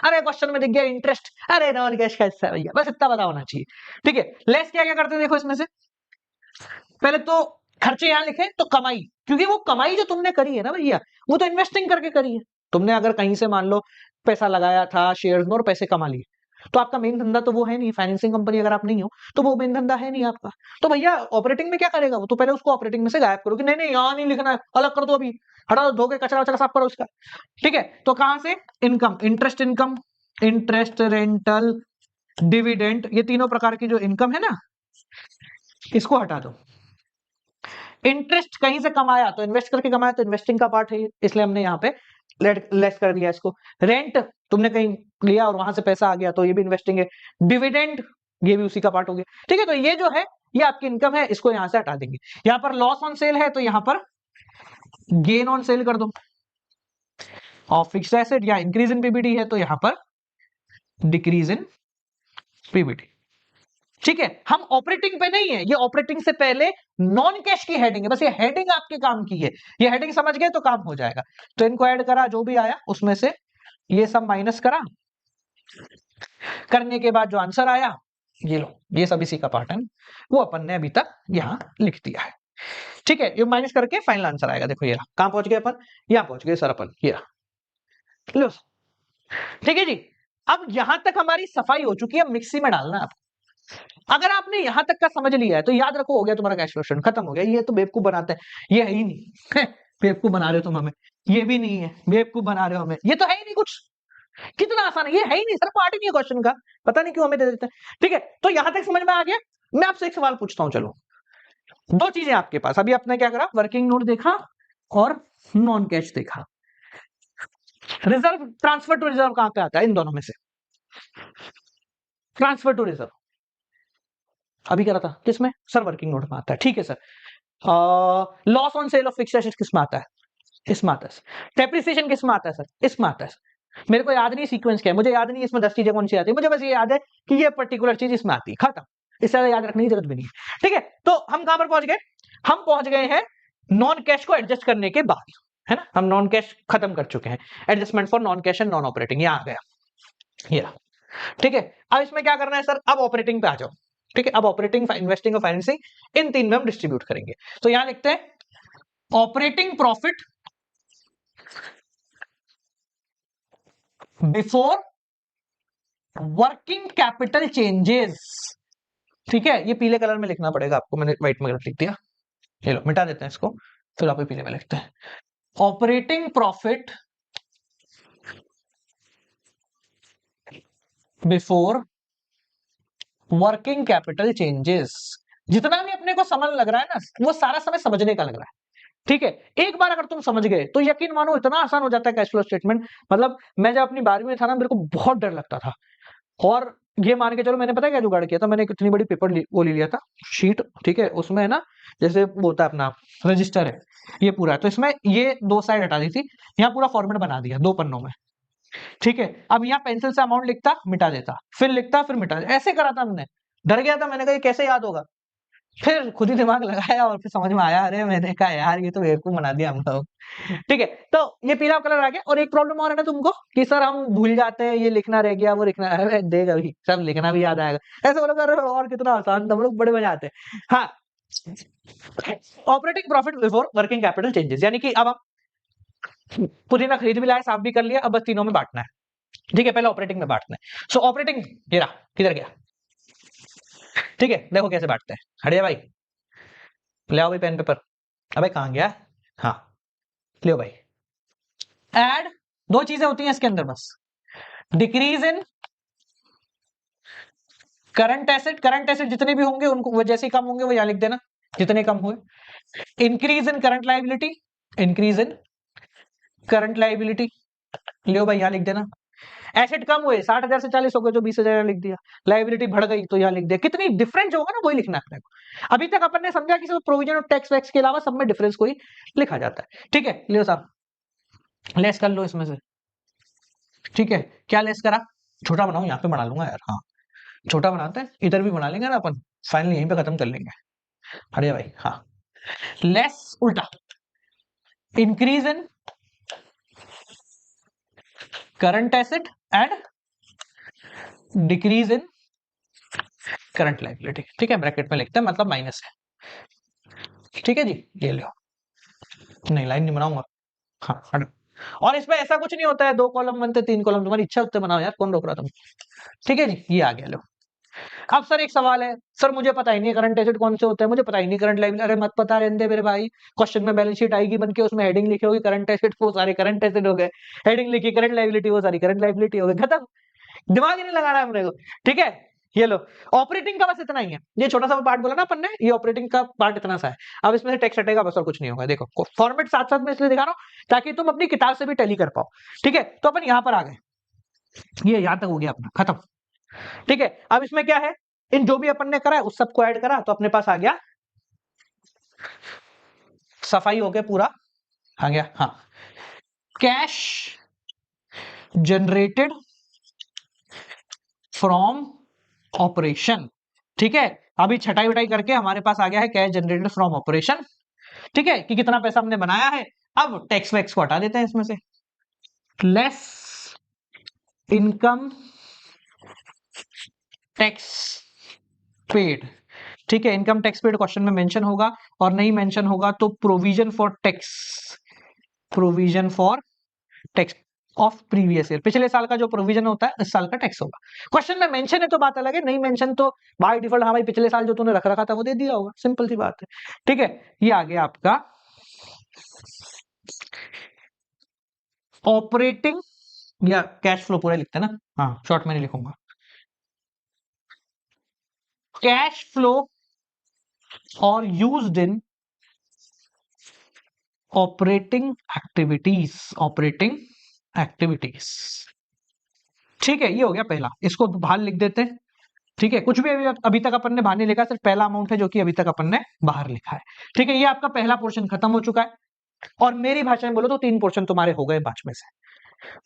अरे क्वेश्चन में दिख गया इंटरेस्ट, अरे नॉन कैश का हिस्सा है भैया, बस इतना पता होना चाहिए। ठीक है, लेस क्या क्या करते हैं देखो इसमें से, पहले तो खर्चे यहां लिखे, तो कमाई, क्योंकि वो कमाई जो तुमने करी है ना भैया, वो तो इन्वेस्टिंग करके करी है। तुमने अगर कहीं से मान लो पैसा लगाया था शेयर्स में और पैसे कमा लिए, तो आपका मेन धंधा तो वो है नहीं, फाइनेंसिंग कंपनी अगर आप नहीं हो तो वो मेन धंधा है नहीं आपका। तो भैया ऑपरेटिंग में क्या करेगा वो, तो पहले उसको ऑपरेटिंग में से गायब करो कि नहीं नहीं यहाँ नहीं लिखना है, अलग कर दो, अभी हटा दो, धो के कचरा वचरा साफ करो उसका। ठीक है, तो कहां से, income, interest income, interest rental dividend, ये तीनों प्रकार की जो इनकम है ना, इसको हटा दो। इंटरेस्ट कहीं से कमाया तो इन्वेस्ट करके कमाया, तो इन्वेस्टिंग का पार्ट है ये, इसलिए हमने यहाँ पे लेस कर दिया इसको। रेंट तुमने कहीं लिया और वहां से पैसा आ गया, तो ये भी इन्वेस्टिंग है। डिविडेंड ये भी उसी का पार्ट हो गया। ठीक है, तो ये जो है ये आपकी इनकम है, इसको यहां से हटा देंगे। यहाँ पर लॉस ऑन सेल है तो यहाँ पर गेन ऑन सेल कर दो, और फिक्स्ड एसेट या इंक्रीज इन पीबीडी है तो यहाँ पर डिक्रीज इन पीबीडी। ठीक है, हम ऑपरेटिंग पे नहीं है, ये ऑपरेटिंग से पहले नॉन कैश की हेडिंग है, बस ये हेडिंग आपके काम की है, ये हेडिंग समझ गए तो काम हो जाएगा। तो इनको ऐड करा, जो भी आया उसमें से ये सब माइनस करा, करने के बाद जो आंसर आया ये लो, ये सब इसी का पार्ट है, वो अपन ने अभी तक यहां लिख दिया है। ठीक है, ये माइनस करके फाइनल आंसर आएगा। देखो ये कहां पहुंच गए अपन, यहां पहुंच गए सर अपन, ये लो। ठीक है जी, अब यहां तक हमारी सफाई हो चुकी है, मिक्सी में डालना है आपको। अगर आपने यहां तक का समझ लिया है तो याद रखो, हो गया तुम्हारा कैश फ्लो स्टेटमेंट, खत्म हो गया। ये तो बेवकूफ बनाते हैं, ये है ही नहीं बेवकूफ बना रहे हो तुम हमें, ये भी नहीं है, बेवकूफ बना रहे हो हमें, ये तो है ही नहीं कुछ, कितना आसान है, ये है ही नहीं सर, पार्ट ही नहीं है क्वेश्चन का, पता नहीं क्यों हमें दे देते हैं। ठीक है, तो यहां तक समझ में आ गया। मैं आपसे एक सवाल पूछता हूं, चलो दो चीजें आपके पास, अभी आपने क्या करा, वर्किंग नोट देखा और नॉन कैश देखा। रिजर्व, ट्रांसफर टू रिजर्व कहां पे आता है इन दोनों में से, ट्रांसफर टू रिजर्व अभी करा था किसमें, सर वर्किंग नोट में आता है। ठीक है sir, loss on sale of fixed assets किसमें आता है, इसमें आता है। डेप्रिसिएशन किस में आता है सर? इसमें आता है। मेरे को याद नहीं सीक्वेंस क्या है, मुझे याद नहीं इसमें 10 चीजें कौन सी आती है, मुझे बस ये याद है कि ये पर्टिकुलर चीज इसमें आती है, खत्म। इससे ज्यादा याद रखने की जरूरत भी नहीं है। ठीक है, तो हम कहां पर पहुंच गए? हम पहुंच गए हैं नॉन कैश को एडजस्ट करने के बाद, है ना। हम नॉन कैश खत्म कर चुके हैं, adjustment for non cash and non operating, यहां आ गया ये रहा। ठीक है, अब इसमें क्या करना है सर? अब ऑपरेटिंग पे आ जाओ। ठीक है, अब ऑपरेटिंग, इन्वेस्टिंग और फाइनेंसिंग इन तीन में हम डिस्ट्रीब्यूट करेंगे। तो यहां लिखते हैं operating profit before working capital changes. ठीक है, ये पीले कलर में लिखना पड़ेगा आपको, मैंने व्हाइट में लिख दिया। ये लो, मिटा देते हैं इसको, फिर आप पीले में लिखते हैं। Operating profit before working capital changes. जितना भी अपने को समझ लग रहा है ना, वो सारा समय समझने का लग रहा है। ठीक है, एक बार अगर तुम समझ गए तो यकीन मानो इतना आसान हो जाता है कैश फ्लो स्टेटमेंट। मतलब मैं जब अपनी 12वीं में था ना, मेरे को बहुत डर लगता था। और ये मान के चलो, मैंने पता है क्या जुगाड़ किया था, मैंने एक इतनी बड़ी पेपर वो ले लिया था शीट। ठीक है, उसमें है ना, जैसे वो होता है अपना रजिस्टर है, ये पूरा है, तो इसमें ये 2 साइड हटा दी थी, यहाँ पूरा फॉर्मेट बना दिया 2 पन्नों में। ठीक है, अब यहाँ पेंसिल से अमाउंट लिखता, मिटा देता, फिर लिखता, फिर मिटा देता, ऐसे करा था मैंने। डर गया था, मैंने कहा ये कैसे याद होगा। फिर खुद ही दिमाग लगाया और फिर समझ में आया, अरे मैंने कहा यार ये तो बेवकूफ बना दिया हम लोग। ठीक है, तो ये पीला कलर आ गया। और एक प्रॉब्लम और है ना तुमको कि सर हम भूल जाते हैं, ये लिखना रह गया, वो लिखना, अरे देख अभी सब लिखना भी याद आएगा। ऐसे बोलोगे अरे और कितना आसान था, हम लोग बड़े मजा आते हैं। हाँ, operating profit before working capital changes, यानी कि अब हम पुदीना खरीद भी लाए, साफ भी कर लिया, अब बस तीनों में बांटना है। ठीक है, पहले ऑपरेटिंग में बांटना है। सो ऑपरेटिंग, ये रहा, किधर गया? ठीक है, देखो कैसे बांटते हैं। हटिया भाई, ले आओ भाई पेन पेपर। अबे कहां गया? हाँ, लियो भाई। ऐड, 2 चीजें होती हैं इसके अंदर बस, decrease in current asset. Current asset जितने भी होंगे उनको वो जैसे कम होंगे वो यहां लिख देना, जितने कम हुए। Increase in current liability, increase in current liability, लियो भाई यहां लिख देना। एसेट कम हुए, 60,000 से 40 हो गए, जो 20,000 लिख दिया। लाइबिलिटी बढ़ गई तो यहाँ लिख दिया। कितनी डिफरेंस होगा ना, वही लिखना है अपने को। अभी तक अपन ने समझा कि प्रोविजन और टैक्स वैक्स के अलावा सब में डिफरेंस कोई लिखा जाता है। ठीक है, लियो साहब लेस कर लो इसमें से। ठीक है, क्या लेस करा? छोटा बनाऊं, यहाँ पे बना लूंगा यार। हाँ, छोटा बनाते हैं, इधर भी बना लेंगे ना अपन, फाइनल यहीं पे खत्म कर लेंगे। अरे भाई हाँ, लेस उल्टा, increase in current asset and decrease in current liability. ठीक है, ब्रैकेट में लिखते हैं, मतलब माइनस है। ठीक है जी, ये लो। नहीं, लाइन नहीं बनाऊंगा। हाँ हटो। और इसमें ऐसा कुछ नहीं होता है 2 कॉलम बनते 3 कॉलम, तुम्हारी इच्छा उतने बनाओ यार, कौन रोक रहा तुम। ठीक है जी, ये आ गया लो। अब सर एक सवाल है, सर मुझे पता ही नहीं करंट एसेट कौन से होते हैं, मुझे पता ही नहीं करंट लाइबिलिटी। अरे मत पता रहने दे मेरे भाई, क्वेश्चन में बैलेंस शीट आएगी बन के, उसमें हेडिंग लिखी होगी करंट एसेट, वो सारे करंट एसेट हो गए। हेडिंग लिखी करंट लाइबिलिटी, वो सारी करंट लाइबिलिटी हो गई, खत्म। दिमाग ही नहीं लगाना है मेरे को। ठीक है, ये लो। ऑपरेटिंग का बस इतना ही है, ये छोटा सा पार्ट बोला ना अपन ने, ये ऑपरेटिंग का पार्ट इतना सा है। अब इसमें से टेक्स्ट हटेगा बस, और कुछ नहीं होगा। देखो फॉर्मेट साथ साथ में इसलिए दिखा रहा हूं ताकि तुम अपनी किताब से भी टैली कर पाओ। ठीक है, तो अपन यहां पर आ गए, ये यहां तक हो गया अपना, खत्म। ठीक है, अब इसमें क्या है, इन जो भी अपन ने करा है उस सबको ऐड करा, तो अपने पास आ गया, सफाई हो गया पूरा, आ गया। हाँ, कैश जनरेटेड फ्रॉम ऑपरेशन। ठीक है, अभी छटाई वटाई करके हमारे पास आ गया है कैश जनरेटेड फ्रॉम ऑपरेशन। ठीक है, कि कितना पैसा हमने बनाया है। अब टैक्स वैक्स को हटा देते हैं इसमें से, लेस इनकम टैक्स पेड। ठीक है, इनकम टैक्स पेड क्वेश्चन में मेंशन होगा, और नहीं मेंशन होगा तो provision for tax, provision for tax of previous year, पिछले साल का जो प्रोविजन होता है इस साल का टैक्स होगा। क्वेश्चन में मेंशन है तो बात अलग है, नहीं मेंशन तो बाय डिफॉल्ट हाँ भाई पिछले साल जो तूने रख रखा था वो दे दिया होगा, सिंपल सी बात है। ठीक है, ये आ गया आपका ऑपरेटिंग, या कैश फ्लो पूरा लिखते हैं ना, हाँ शॉर्ट में नहीं लिखूंगा, कैश फ्लो और used in operating activities, operating activities. ठीक है, ये हो गया पहला, इसको बाहर लिख देते हैं। ठीक है, कुछ भी अभी तक अपन ने बाहर नहीं लिखा, सिर्फ पहला अमाउंट है जो कि अभी तक अपन ने बाहर लिखा है। ठीक है, ये आपका पहला पोर्शन खत्म हो चुका है। और मेरी भाषा में बोलो तो 3 पोर्शन तुम्हारे हो गए 5 में से।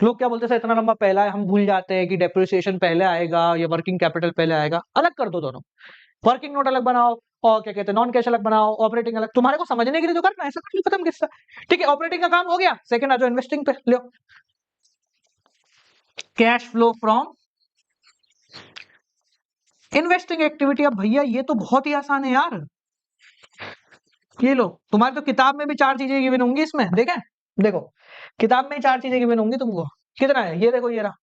लोग क्या बोलते हैं, इतना लंबा पहला है, हम भूल जाते हैं कि डेप्रिसिएशन पहले आएगा या वर्किंग कैपिटल पहले आएगा। अलग कर दो दोनों, वर्किंग नोट अलग बनाओ और क्या कहते हैं नॉन कैश अलग बनाओ, ऑपरेटिंग अलग। तुम्हारे को समझने के लिए तो करना है, ऐसा कुछ खत्म किस्सा। ठीक है, ऑपरेटिंग का काम हो गया। सेकंड आ जाओ इन्वेस्टिंग पे, लो cash flow from investing activity. अब भैया ये तो बहुत ही आसान है यार, ये लो तुम्हारे तो किताब में भी 4 चीजें गिवन होंगी इसमें, देखें देखो किताब में 4 चीजें गिवन होंगी तुमको। कितना है ये देखो, ये रहा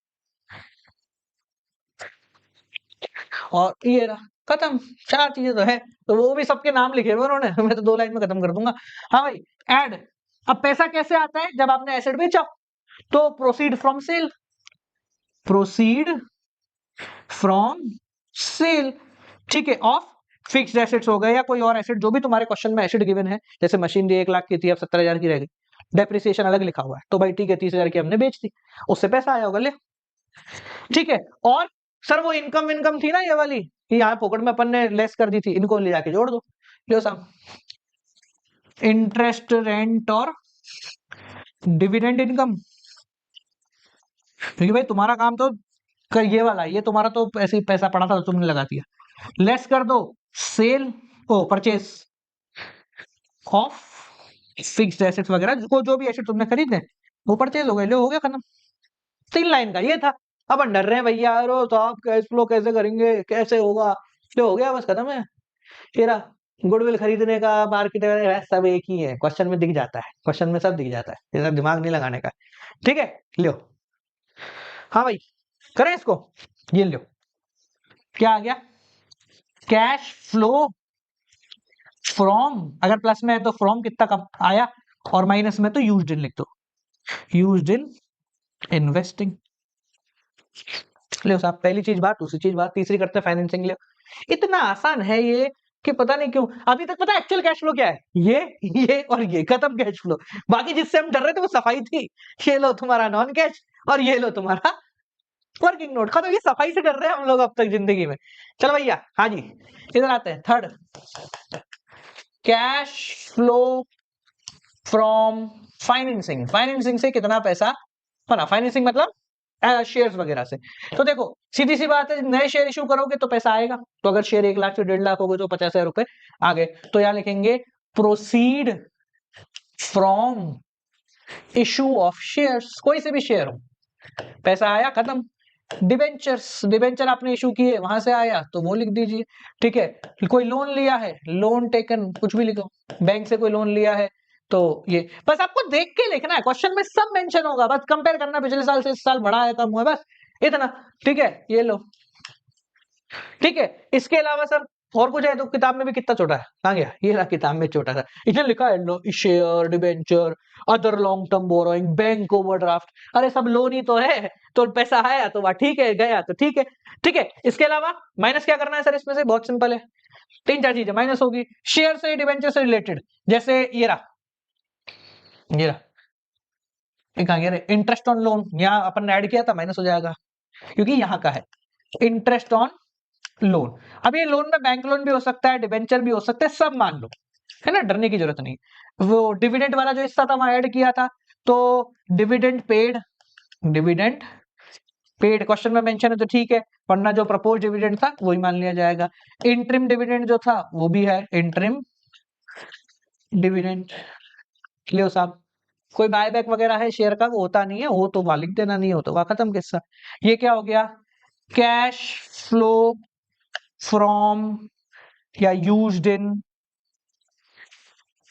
और ये रहा, खत्म। 4 चीजें तो है, तो वो भी सबके नाम लिखे हुए उन्होंने, मैं तो 2 लाइन में खत्म कर दूंगा। हाँ भाई, ऐड। अब पैसा कैसे आता है, जब आपने एसेट बेचा तो proceed from sale, proceed from sale, ठीक है, ऑफ फिक्स्ड एसेट्स हो गए या कोई और एसेट, जो भी तुम्हारे क्वेश्चन में एसेट गिवन है। जैसे मशीनरी 1 लाख की थी, अब 70,000 की रह गई, डेप्रिसिएशन अलग लिखा हुआ है, तो भाई ठीक है 30,000 की हमने बेच दी, उससे पैसा आया होगा, ले। ठीक है, और सर वो इनकम थी ना ये वाली, कि यहाँ पॉकेट में अपन ने लेस कर दी थी, इनको ले जाके जोड़ दो, लो साहब, इंटरेस्ट रेंट और डिविडेंड इनकम। क्योंकि भाई तुम्हारा काम तो कर ये वाला, ये तुम्हारा तो ऐसे ही पैसा पड़ा था तो तुमने लगा दिया। लेस कर दो sale or purchase of fixed assets वगैरह, जो भी एसेट तुमने खरीदे वो परचेज हो गए, लो हो गया खत्म। 3 लाइन का ये था। अब हम डर रहे हैं भैया यार तो आप कैश फ्लो कैसे करेंगे, कैसे होगा, जो हो गया बस खत्म है। तेरा गुडविल खरीदने का, मार्केट सब एक ही है, क्वेश्चन में दिख जाता है, क्वेश्चन में सब दिख जाता है, ये सब दिमाग नहीं लगाने का। ठीक है, लो हाँ भाई करें इसको, ये लो क्या आ गया, कैश फ्लो फ्रॉम, अगर प्लस में है तो फ्रॉम कितना कम आया, और माइनस में तो यूज्ड इन लिख दो, यूज्ड इन इन्वेस्टिंग। ले साहब, पहली चीज बात, दूसरी चीज बात, तीसरी करते हैं फाइनेंसिंग। ले इतना आसान है ये कि पता नहीं क्यों अभी तक पता है एक्चुअल कैश फ्लो क्या है, ये और ये खत्म कैश फ्लो। बाकी जिससे हम डर रहे थे वो सफाई थी, ये लो तुम्हारा नॉन कैश और ये लो तुम्हारा वर्किंग नोट, खत्म। ये सफाई से डर रहे हैं हम लोग अब तक जिंदगी में। चलो भैया, हाँ जी इधर आते हैं, third cash flow from financing. Financing से कितना पैसा बना, फाइनेंसिंग मतलब शेयर्स वगैरह से। तो देखो सीधी सी बात है, नए शेयर इशू करोगे तो पैसा आएगा, तो अगर शेयर 1 लाख से 1.5 लाख हो गए तो 50,000 रुपए आ गए, तो यहाँ लिखेंगे proceed from issue of shares, कोई से भी शेयर हो, पैसा आया खत्म। डिबेंचर्स, डिबेंचर आपने इशू किए वहां से आया तो वो लिख दीजिए। ठीक है, कोई लोन लिया है, लोन टेकन, कुछ भी लिखो, बैंक से कोई लोन लिया है तो ये, बस आपको देख के लिखना है, क्वेश्चन में सब मेंशन होगा, बस कंपेयर करना पिछले साल से इस साल बढ़ा है कम हुआ है, बस इतना। ठीक है, ये लो। ठीक है, इसके अलावा सर और कुछ है तो किताब में भी कितना छोटा है, कहाँ गया, ये रहा किताब में छोटा था, इसने लिखा है लो share, debenture, other long term borrowing, bank overdraft, अरे सब लोन ही तो है, तो पैसा आया तो ठीक है, गया तो ठीक है। ठीक है, इसके अलावा माइनस क्या करना है सर, इसमें से बहुत सिंपल है, 3-4 चीजें माइनस होगी शेयर से डिबेंचर से रिलेटेड, जैसे ये रहा, ये रहा इंटरेस्ट ऑन लोन, यहाँ अपन ने ऐड किया था, माइनस हो जाएगा क्योंकि यहाँ का है इंटरेस्ट ऑन लोन। अब ये लोन में बैंक लोन भी हो सकता है, डिबेंचर भी हो सकता है, सब मान लो, है ना, डरने की जरूरत नहीं। वो डिविडेंड वाला जो हिस्सा था वहां ऐड किया था, तो dividend paid, dividend paid question में मेंशन है तो ठीक है, वरना जो प्रपोज डिविडेंड था वही मान लिया जाएगा। इंटरिम डिविडेंड जो था वो भी है, इंटरिम डिविडेंड। लियो साहब, कोई बायबैक वगैरह है शेयर का, वो होता नहीं है, हो तो वहां लिख देना, नहीं हो तो वहां खत्म किस्सा। ये क्या हो गया, कैश फ्लो फ्रॉम या यूज्ड इन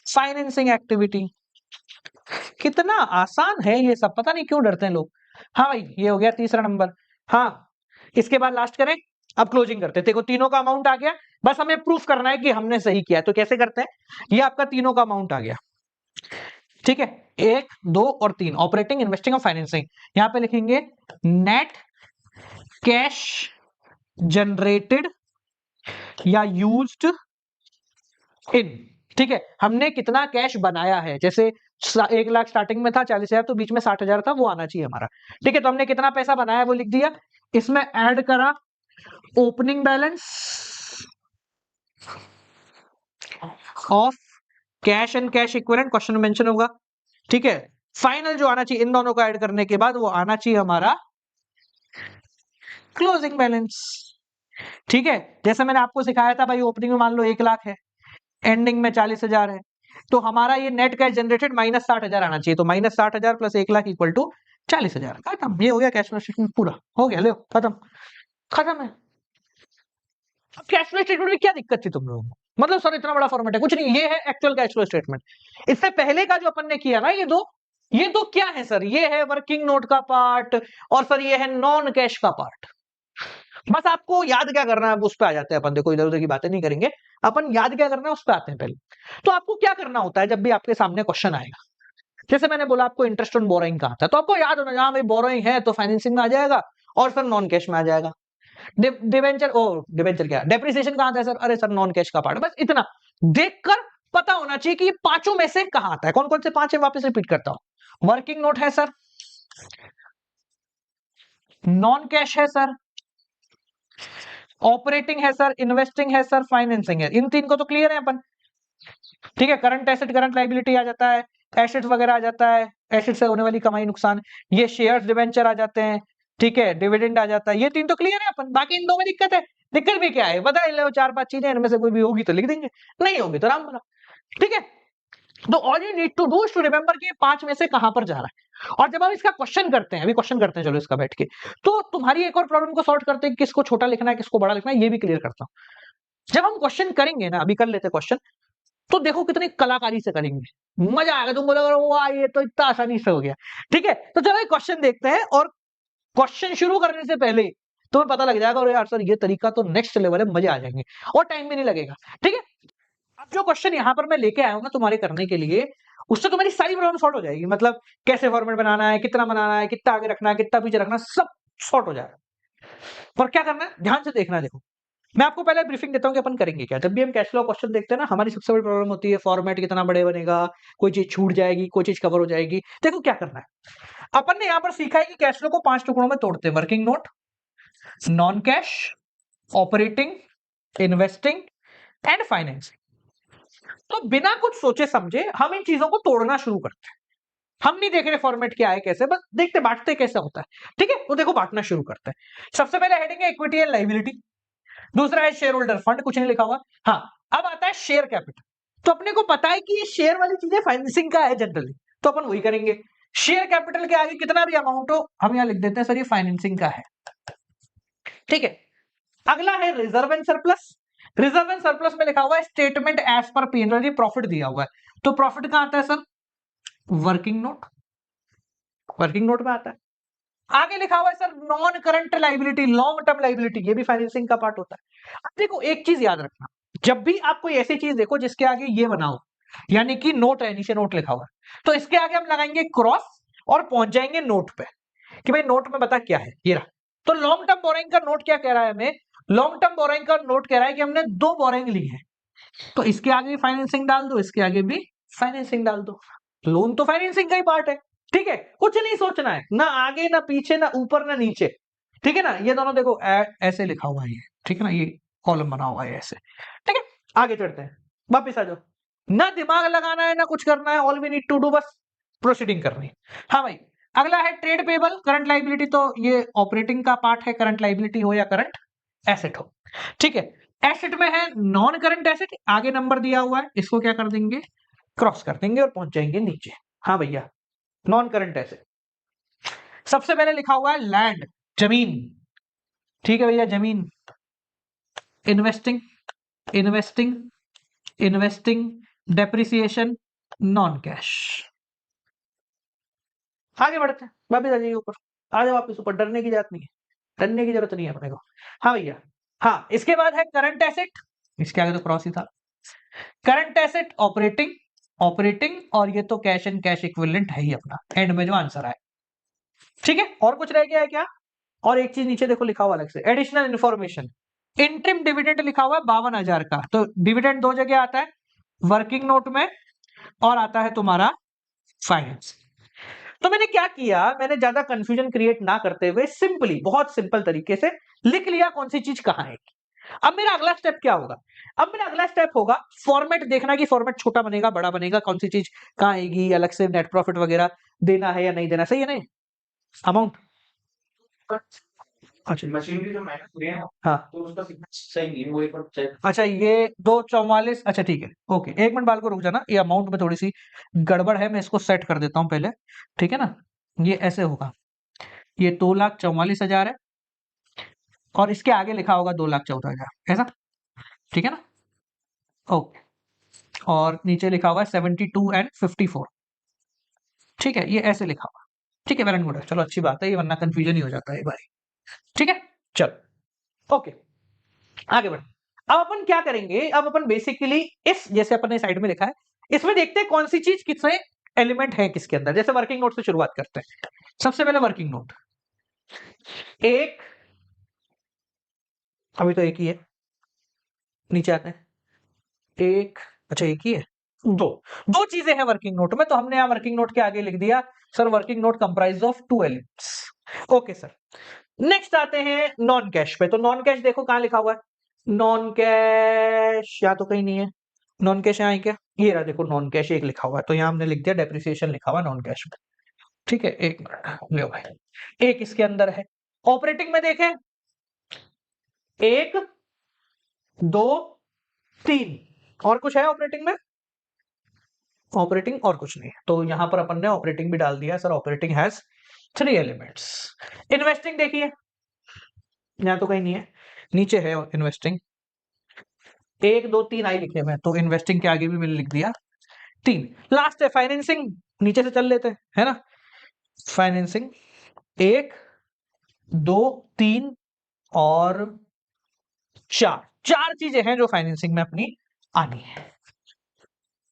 फाइनेंसिंग एक्टिविटी। कितना आसान है ये सब, पता नहीं क्यों डरते हैं लोग। हाँ भाई, ये हो गया तीसरा नंबर। हाँ, इसके बाद लास्ट करें, अब क्लोजिंग करते हैं। देखो तीनों का अमाउंट आ गया, बस हमें प्रूफ करना है कि हमने सही किया है, तो कैसे करते हैं, ये आपका तीनों का अमाउंट आ गया, ठीक है, 1, 2 और 3, ऑपरेटिंग, इन्वेस्टिंग और फाइनेंसिंग। यहां पे लिखेंगे नेट कैश जनरेटेड या यूज्ड इन। ठीक है, हमने कितना कैश बनाया है, जैसे 1 लाख स्टार्टिंग में था, 40,000 तो बीच में 60,000 था, वो आना चाहिए हमारा। ठीक है, तो हमने कितना पैसा बनाया वो लिख दिया, इसमें ऐड करा opening balance of cash and cash equivalent, question में मेंशन होगा, ठीक है, फाइनल जो आना चाहिए इन दोनों को ऐड करने के बाद वो आना चाहिए हमारा क्लोजिंग बैलेंस। ठीक है, जैसे मैंने आपको सिखाया था भाई, ओपनिंग में मान लो 1 लाख है, एंडिंग में 40,000 है, तो हमारा ये नेट कैश जनरेटेड -60,000 आना चाहिए। तो -60,000 प्लस 1 लाख इक्वल टू 40,000। खत्म, ये हो गया कैश फ्लो स्टेटमेंट, पूरा हो गया, लो खत्म, खत्म है। अब कैश फ्लो स्टेटमेंट में क्या दिक्कत थी तुम लोगों को? मतलब सर इतना बड़ा फॉर्मेट है, कुछ नहीं, ये है एक्चुअल कैश फ्लो स्टेटमेंट। इससे पहले का जो अपन ने किया ना, ये दो क्या है सर? ये है वर्किंग नोट का पार्ट, और सर ये है नॉन कैश का पार्ट। बस आपको याद क्या करना है, उस पर आ जाते हैं अपन। देखो इधर उधर की बातें नहीं करेंगे, अपन याद क्या करना है उस पर आते हैं पहले। तो आपको क्या करना होता है जब भी आपके सामने क्वेश्चन आएगा, जैसे मैंने बोला आपको इंटरेस्ट ऑन बोरोइंग कहा था, तो आपको याद होना, जहां भाई बोरोइंग है तो फाइनेंसिंग में आ जाएगा, और सर नॉन कैश में आ जाएगा। डिवेंचर क्या, डेप्रिसिएशन कहां आता है सर? अरे सर नॉन कैश का पार्ट। बस इतना देखकर पता होना चाहिए कि ये पांचों में से कहां आता है। कौन कौन से पांच है, वापस रिपीट करता हूं। वर्किंग नोट है सर, नॉन कैश है सर, ऑपरेटिंग है सर, इन्वेस्टिंग है सर, फाइनेंसिंग है। इन तीन को तो क्लियर है अपन। ठीक है, करंट एसेट करंट लाइबिलिटी आ जाता है, एसेट्स वगैरह आ जाता है, एसेट से होने वाली कमाई नुकसान, ये शेयर्स डिवेंचर आ जाते हैं, ठीक है, डिविडेंड आ जाता है। ये तीन तो क्लियर है अपन। बाकी इन दो में दिक्कत है। दिक्कत भी क्या है बता लो, 4-5 चीजें, इनमें से कोई भी होगी तो लिख देंगे, नहीं होगी तो राम भला। ठीक है, तो all you need to do is to remember कि 5 में से कहां पर जा रहा है। और जब हम इसका क्वेश्चन करते हैं, अभी क्वेश्चन करते हैं चलो इसका बैठ के, तो तुम्हारी एक और प्रॉब्लम को सॉल्व करते हैं, किसको छोटा लिखना है किसको बड़ा लिखना है, ये भी क्लियर करता हूं। जब हम क्वेश्चन करेंगे ना, अभी कर लेते हैं क्वेश्चन, तो देखो कितनी कलाकारी से करेंगे, मजा आएगा। तुम बोलोगे वाह ये तो इतना आसानी से हो गया। ठीक है, तो चलो एक क्वेश्चन देखते हैं, और क्वेश्चन शुरू करने से पहले तुम्हें पता लग जाएगा, और यार सर ये तरीका तो नेक्स्ट लेवल है, मजे आ जाएंगे और टाइम भी नहीं लगेगा। ठीक है, अब जो क्वेश्चन यहां पर मैं लेके आया हूं ना तुम्हारे करने के लिए, उससे तुम्हारी सारी प्रॉब्लम सॉर्ट हो जाएगी। मतलब कैसे फॉर्मेट बनाना है, कितना बनाना है, कितना आगे रखना है, कितना पीछे रखना, सब सॉर्ट हो जाएगा। पर क्या करना है, ध्यान से देखना। देखो मैं आपको पहले ब्रीफिंग देता हूं कि अपन करेंगे क्या। जब भी हम कैश फ्लो क्वेश्चन देखते हैं ना, हमारी सबसे बड़ी प्रॉब्लम होती है फॉर्मेट कितना बड़े बनेगा, कोई चीज छूट जाएगी, कोई चीज कवर हो जाएगी। देखो क्या करना है, अपन ने यहां पर सीखा है कि कैश फ्लो को 5 टुकड़ों में तोड़ते हैं। Working note, non cash, operating, investing and financing. तो बिना कुछ सोचे समझे हम इन चीजों को तोड़ना शुरू करते हैं। हम नहीं देख रहे फॉर्मेट क्या है कैसे, बस देखते बांटते कैसे होता है। ठीक है, तो देखो बांटना शुरू करते हैं। सबसे पहले हेडिंग है इक्विटी एंड लायबिलिटी, दूसरा है शेयर होल्डर फंड, कुछ नहीं लिखा हुआ। हाँ, अब आता है शेयर कैपिटल। तो अपने को पता है कि ये शेयर वाली चीजें फाइनेंसिंग का है जनरली, तो अपन वही करेंगे। शेयर कैपिटल के आगे कितना भी अमाउंट हो, हम यहां लिख देते हैं सर ये फाइनेंसिंग का है। ठीक है, अगला है reserve and surplus. Reserve and surplus में लिखा हुआ है statement as per P&L, profit दिया हुआ है, तो प्रॉफिट कहां आता है sir? Working note, working note में आता है। आगे लिखा हुआ है sir non current liability, long term liability, ये भी फाइनेंसिंग का पार्ट होता है। अब देखो एक चीज याद रखना, जब भी आप कोई ऐसी चीज देखो जिसके आगे ये बनाओ, यानी कि नोट है, नीचे नोट लिखा हुआ है, तो इसके आगे हम लगाएंगे क्रॉस और पहुंच जाएंगे नोट पे कि भाई नोट में बता क्या है, ये रहा। तो लॉन्ग टर्म बोरोइंग का नोट क्या कह रहा है हमें? लॉन्ग टर्म बोरोइंग का नोट कह रहा है कि हमने 2 बोरोइंग ली है, तो इसके आगे भी फाइनेंसिंग डाल दो, इसके आगे भी फाइनेंसिंग डाल दो। लोन तो फाइनेंसिंग का ही पार्ट है। ठीक है, कुछ नहीं सोचना है, ना आगे ना पीछे ना ऊपर ना नीचे। ठीक है ना, ये दोनों देखो ऐसे लिखा हुआ है ये, ठीक है ना, ये कॉलम बना हुआ है ऐसे। ठीक है, आगे चढ़ते हैं, वापिस आ जाओ। ना दिमाग लगाना है ना कुछ करना है, all we need to do बस प्रोसीडिंग करनी है। हाँ भाई, अगला है ट्रेड पेबल करंट लाइबिलिटी, तो ये ऑपरेटिंग का पार्ट है, करंट लाइबिलिटी हो या करंट एसेट हो। ठीक है, एसेट में है नॉन करंट एसेट, आगे नंबर दिया हुआ है, इसको क्या कर देंगे, क्रॉस कर देंगे और पहुंच जाएंगे नीचे। हाँ भैया, नॉन करंट एसेट। सबसे पहले लिखा हुआ है लैंड, जमीन। ठीक है भैया, जमीन। Investing, investing, investing, depreciation, non cash. आगे बढ़ते हैं, वापिस आ जाइए ऊपर, आ जाओ वापिस ऊपर, डरने की जरूरत नहीं है, डरने की जरूरत नहीं है अपने को। हाँ भैया, हाँ, इसके बाद है करंट एसेट, इसके आगे तो क्रॉस ही था। करंट एसेट, ऑपरेटिंग, ऑपरेटिंग, और ये तो कैश एंड कैश इक्विवेलेंट है ही अपना, एंड में जो आंसर आए। ठीक है, और कुछ रह गया है क्या? और एक चीज नीचे देखो लिखा हुआ अलग से, एडिशनल इन्फॉर्मेशन। इंट्रिम डिविडेंड लिखा हुआ है 52,000 का, तो डिविडेंड 2 जगह आता है, वर्किंग नोट में और आता है तुम्हारा फाइनेंस। तो मैंने क्या किया, मैंने ज्यादा कंफ्यूजन क्रिएट ना करते हुए सिंपली, बहुत सिंपल तरीके से लिख लिया कौन सी चीज कहां है। अब मेरा अगला स्टेप क्या होगा? अब मेरा अगला स्टेप होगा फॉर्मेट देखना कि फॉर्मेट छोटा बनेगा, बड़ा बनेगा, कौन सी चीज कहाँ आएगी, अलग से नेट प्रॉफिट वगैरह देना है या नहीं देना, सही है नहीं? अमाउंट अच्छा मशीनरी जो माइनस हुए हैं हाँ तो उसका सीक्वेंस सही नहीं है, वो एक बार चेक। अच्छा ये 244 अच्छा ठीक है ओके, एक मिनट बाल को रुक जाना, ये अमाउंट में थोड़ी सी गड़बड़ है, मैं इसको सेट कर देता हूँ पहले, ठीक है ना? ये ऐसे होगा, ये 2,44,000 है और इसके आगे लिखा होगा 2,14,000 ऐसा, ठीक है ना? ओके, और नीचे लिखा हुआ है 72 एंड 54, ठीक है, ये ऐसे लिखा हुआ, ठीक है, वेल एंड गुड है, चलो अच्छी बात है, ये वरना कंफ्यूजन ही हो जाता है एक बारी, ठीक है, चलो ओके, आगे बढ़े। अब अपन क्या करेंगे, अब अपन बेसिकली इस जैसे अपन ने साइड में लिखा है, इसमें देखते हैं कौन सी चीज कितने एलिमेंट है किसके अंदर। जैसे वर्किंग नोट से शुरुआत करते हैं, सबसे पहले वर्किंग नोट एक, अभी तो एक ही है, नीचे आते हैं एक, अच्छा एक ही है, दो दो चीजें हैं वर्किंग नोट में, तो हमने यहां वर्किंग नोट के आगे लिख दिया sir working note comprise of 2 elements. Okay sir, next आते हैं नॉन कैश पे, तो नॉन कैश देखो कहां लिखा हुआ है, नॉन कैश या तो कहीं नहीं है, नॉन कैश यहाँ है क्या, ये रहा देखो नॉन कैश एक लिखा हुआ है, तो यहाँ हमने लिख दिया डेप्रिसिएशन लिखा हुआ नॉन कैश में, ठीक है, एक मिनट लो भाई, एक इसके अंदर है। ऑपरेटिंग में देखें, एक दो तीन, और कुछ है ऑपरेटिंग में? ऑपरेटिंग और कुछ नहीं है, तो यहां पर अपन ने ऑपरेटिंग भी डाल दिया sir, operating has 3 elements. Investing देखिए, यहां तो कहीं नहीं है, नीचे है इन्वेस्टिंग, एक दो तीन आई लिखे हुए, तो इन्वेस्टिंग के आगे भी मैंने लिख दिया 3। लास्ट है फाइनेंसिंग, नीचे से चल लेते हैं, है ना? फाइनेंसिंग एक दो तीन और चार, चार चीजें हैं जो फाइनेंसिंग में अपनी आनी है।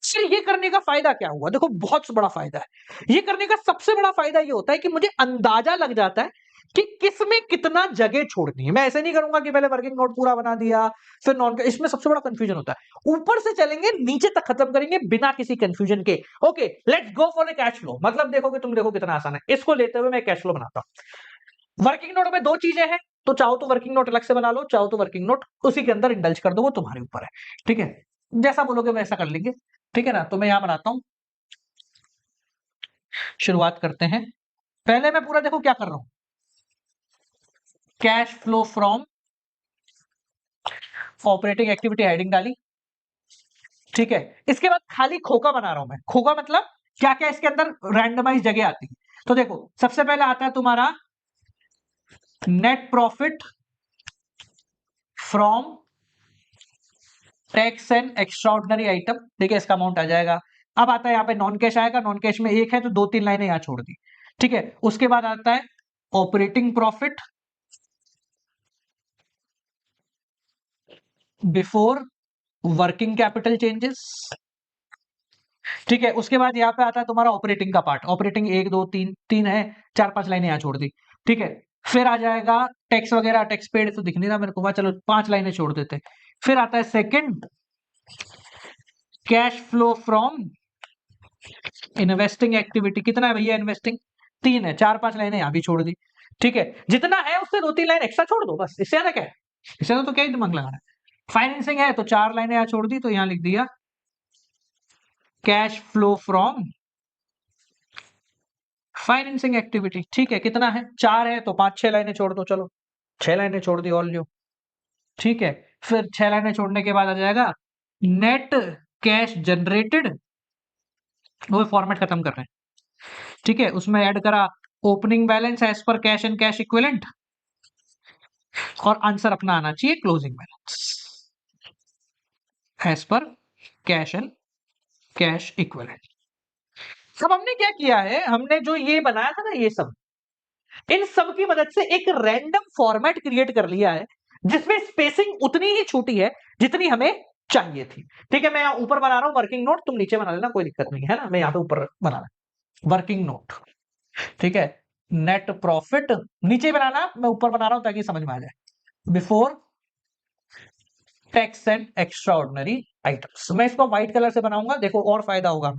फिर ये करने का फायदा क्या हुआ, देखो बहुत बड़ा फायदा है, ये करने का सबसे बड़ा फायदा ये होता है कि मुझे अंदाजा लग जाता है कि किस में कितना जगह छोड़नी है। मैं ऐसे नहीं करूंगा कि पहले वर्किंग नोट पूरा बना दिया फिर नॉन, इसमें सबसे बड़ा कंफ्यूजन होता है। ऊपर से चलेंगे नीचे तक खत्म करेंगे बिना किसी कंफ्यूजन के। Okay let's go for a cash flow, मतलब देखोगे तुम, देखो कितना आसान है, इसको लेते हुए मैं कैश फ्लो बनाता हूं। वर्किंग नोट में दो चीजें हैं, तो चाहो तो वर्किंग नोट अलग से बना लो, चाहो तो वर्किंग नोट उसी के अंदर इंडल्ज कर दो, वो तुम्हारे ऊपर है, ठीक है, जैसा बोलोगे वैसा कर लेंगे, ठीक है ना? तो मैं यहां बनाता हूं, शुरुआत करते हैं। पहले मैं पूरा देखो क्या कर रहा हूं, cash flow from operating activity heading डाली, ठीक है, इसके बाद खाली खोका बना रहा हूं मैं। खोका मतलब क्या क्या इसके अंदर रैंडमाइज जगह आती है, तो देखो सबसे पहले आता है तुम्हारा net profit from tax and extraordinary item, ठीक है, इसका अमाउंट आ जाएगा। अब आता है यहाँ पे नॉन कैश आएगा, नॉन कैश में एक है तो दो तीन लाइनें यहां छोड़ दी, ठीक है। उसके बाद आता है operating profit before working capital changes, ठीक है। उसके बाद यहाँ पे आता है तुम्हारा ऑपरेटिंग का पार्ट, ऑपरेटिंग एक दो तीन, तीन है, चार पांच लाइनें यहां छोड़ दी, ठीक है। फिर आ जाएगा टैक्स वगैरह, टैक्स पेड तो दिख नहीं रहा मेरे को, चलो पांच लाइनें छोड़ देते। फिर आता है second cash flow from investing activity, कितना है भैया इन्वेस्टिंग, तीन है, चार पांच लाइनें यहां भी छोड़ दी, ठीक है। जितना है उससे दो तीन लाइन एक्स्ट्रा छोड़ दो बस, इससे ज्यादा क्या है, इससे ज्यादा तो क्या ही दिमाग लगाना है। फाइनेंसिंग है तो चार लाइनें यहां छोड़ दी, तो यहां लिख दिया cash flow from financing activity, ठीक है। कितना है, चार है तो पांच छह लाइनें छोड़ दो, चलो छह लाइनें छोड़ दी ऑल जो, ठीक है। फिर छह लाइनें छोड़ने के बाद आ जाएगा नेट कैश जनरेटेड, वो फॉर्मेट खत्म कर रहे हैं, ठीक है। उसमें ऐड करा ओपनिंग बैलेंस एज पर कैश एंड कैश इक्विवेलेंट, और आंसर अपना आना चाहिए क्लोजिंग बैलेंस एज पर कैश एंड कैश इक्विवेलेंट। अब हमने क्या किया है, हमने जो ये बनाया था ना ये सब, इन सब की मदद से एक रैंडम फॉर्मेट क्रिएट कर लिया है जिसमें स्पेसिंग उतनी ही छोटी है जितनी हमें चाहिए थी, ठीक है। मैं यहां ऊपर बना रहा हूं वर्किंग नोट, तुम नीचे बना लेना, कोई दिक्कत नहीं है ना, मैं यहां पे ऊपर बना रहा हूं वर्किंग नोट, ठीक है। नेट प्रॉफिट नीचे बनाना, मैं ऊपर बना रहा हूं ताकि समझ में आ जाए, before tax and extra ordinary items. मैं इसको व्हाइट कलर से बनाऊंगा, देखो और फायदा होगा।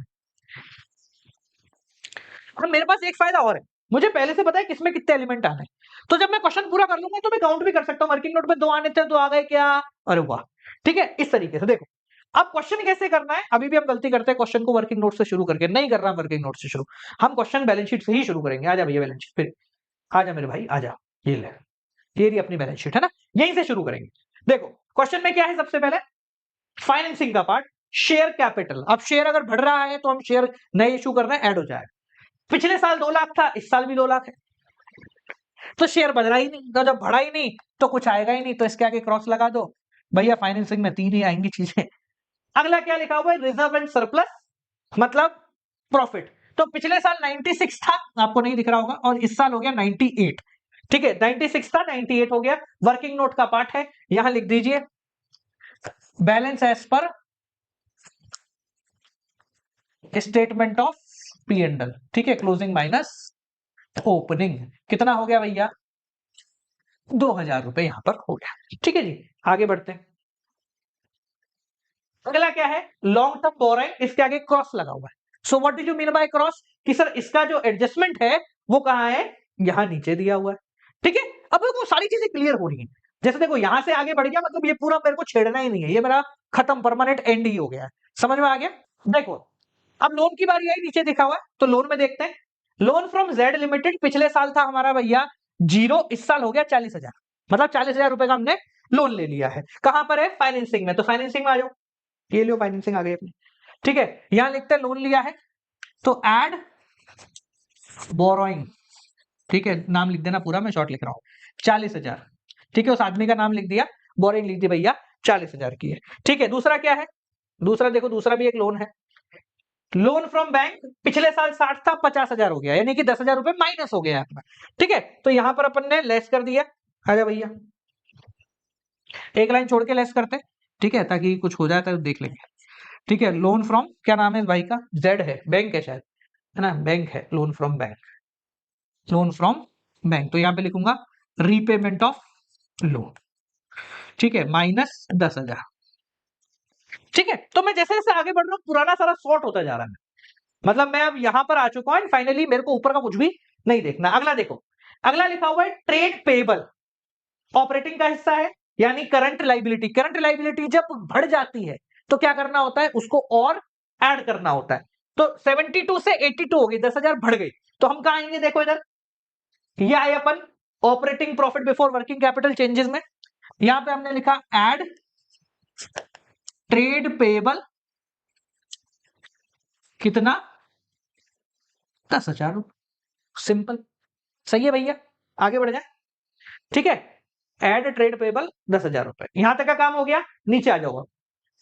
अब मेरे पास एक फायदा और है, मुझे पहले से पता है किसमें कितने एलिमेंट आने हैं, तो जब मैं क्वेश्चन पूरा कर लूंगा तो मैं काउंट भी कर सकता हूँ, वर्किंग नोट में 2 आने थे, 2 आ गए क्या, अरे वाह। ठीक है, इस तरीके से देखो। अब क्वेश्चन कैसे करना है, अभी भी हम गलती करते हैं क्वेश्चन को वर्किंग नोट से शुरू करके, नहीं कर रहा वर्किंग नोट से शुरू, हम क्वेश्चन बैलेंस शीट से ही शुरू करेंगे। आजा भैया बैलेंस शीट, फिर आजा मेरे भाई आजा, ये ले, ये रही अपनी बैलेंस शीट है ना, यहीं से शुरू करेंगे। देखो क्वेश्चन में क्या है, सबसे पहले फाइनेंसिंग का पार्ट, शेयर कैपिटल। अब शेयर अगर बढ़ रहा है तो हम शेयर नए इशू कर रहे हैं, ऐड हो जाएगा। पिछले साल 2 लाख था, इस साल भी 2 लाख है, तो शेयर बढ़ रहा ही नहीं, तो जब बढ़ा ही नहीं तो कुछ आएगा ही नहीं, तो इसके आगे क्रॉस लगा दो भैया, फाइनेंसिंग में 3 ही आएंगी चीजें। अगला क्या लिखा हुआ है, रिजर्व एंड सरप्लस, मतलब प्रॉफिट। तो पिछले साल 96 था, आपको नहीं दिख रहा होगा, और इस साल हो गया 98। ठीक है, 96 था 98 हो गया, वर्किंग नोट का पार्ट है, यहां लिख दीजिए बैलेंस एज पर statement of P and L. ठीक है, क्लोजिंग माइनस ओपनिंग, कितना हो गया भैया, 2000 रुपए यहां पर हो गया। ठीक है जी, आगे बढ़ते हैं। अगला क्या है, लॉन्ग टर्म बोरोइंग, इसके आगे क्रॉस लगा हुआ है। So what do you mean by cross, कि सर इसका जो एडजस्टमेंट है वो कहां है, यहां नीचे दिया हुआ है। ठीक है, अब देखो सारी चीजें क्लियर हो रही हैं। जैसे देखो यहां से आगे बढ़ गया, मतलब ये पूरा मेरे को छेड़ना ही नहीं है, ये मेरा खत्म, परमानेंट एंड ही हो गया है, समझ में आ गया। देखो अब लोन की बारी आई, नीचे दिखा हुआ है, तो लोन में देखते हैं। लोन फ्रॉम जेड लिमिटेड, पिछले साल था हमारा भैया 0, इस साल हो गया 40,000, मतलब 40,000 रुपए का हमने लोन ले लिया है। कहां पर है, फाइनेंसिंग में, तो फाइनेंसिंग में आ जाओ, ये लो फाइनेंसिंग आ गई अपनी। ठीक है, यहां लिखते हैं लोन लिया है, तो ऐड बोरोइंग। ठीक है, नाम लिख देना पूरा, मैं शॉर्ट लिख रहा हूं, 40,000। ठीक है, उस आदमी का नाम लिख दिया, बोरोइंग लिख दी भैया 40,000 की है। ठीक है, दूसरा क्या है, दूसरा देखो, दूसरा भी एक लोन है, लोन फ्रॉम बैंक, पिछले साल 60 था, 50,000 हो गया, यानी कि 10,000 रुपए माइनस हो गया अपना। ठीक है, तो यहां पर अपन ने लेस कर दिया, आजा भैया एक लाइन छोड़ के लेस करते हैं। ठीक है, ताकि कुछ हो जाता है तो देख लेंगे। ठीक है, लोन फ्रॉम, क्या नाम है इस भाई का, जेड है, बैंक है शायद, है ना, बैंक है, loan from bank, loan from bank, तो यहां पे लिखूंगा रीपेमेंट ऑफ लोन। ठीक है, माइनस 10,000। ठीक है, तो मैं जैसे जैसे आगे बढ़ रहा हूं पुराना सारा शॉर्ट होता जा रहा है, मतलब मैं अब यहां पर आ चुका हूं, फाइनली मेरे को ऊपर का कुछ भी नहीं देखना। अगला देखो, अगला लिखा हुआ है ट्रेड पेबल, ऑपरेटिंग का हिस्सा है, यानी करंट लाइबिलिटी। करंट लाइबिलिटी जब बढ़ जाती है तो क्या करना होता है, उसको और ऐड करना होता है। तो 72 से 82 हो गई, 10,000 बढ़ गई, तो हम कहां आएंगे, देखो इधर, ये आए अपन operating profit before working capital changes में, यहां पे हमने लिखा ऐड ट्रेड पेबल, कितना, 10,000 रुपए, सिंपल, सही है भैया, आगे बढ़ जाए। ठीक है, एड ट्रेड पेबल 10,000 रुपए, यहां तक का काम हो गया, नीचे आ जाओ।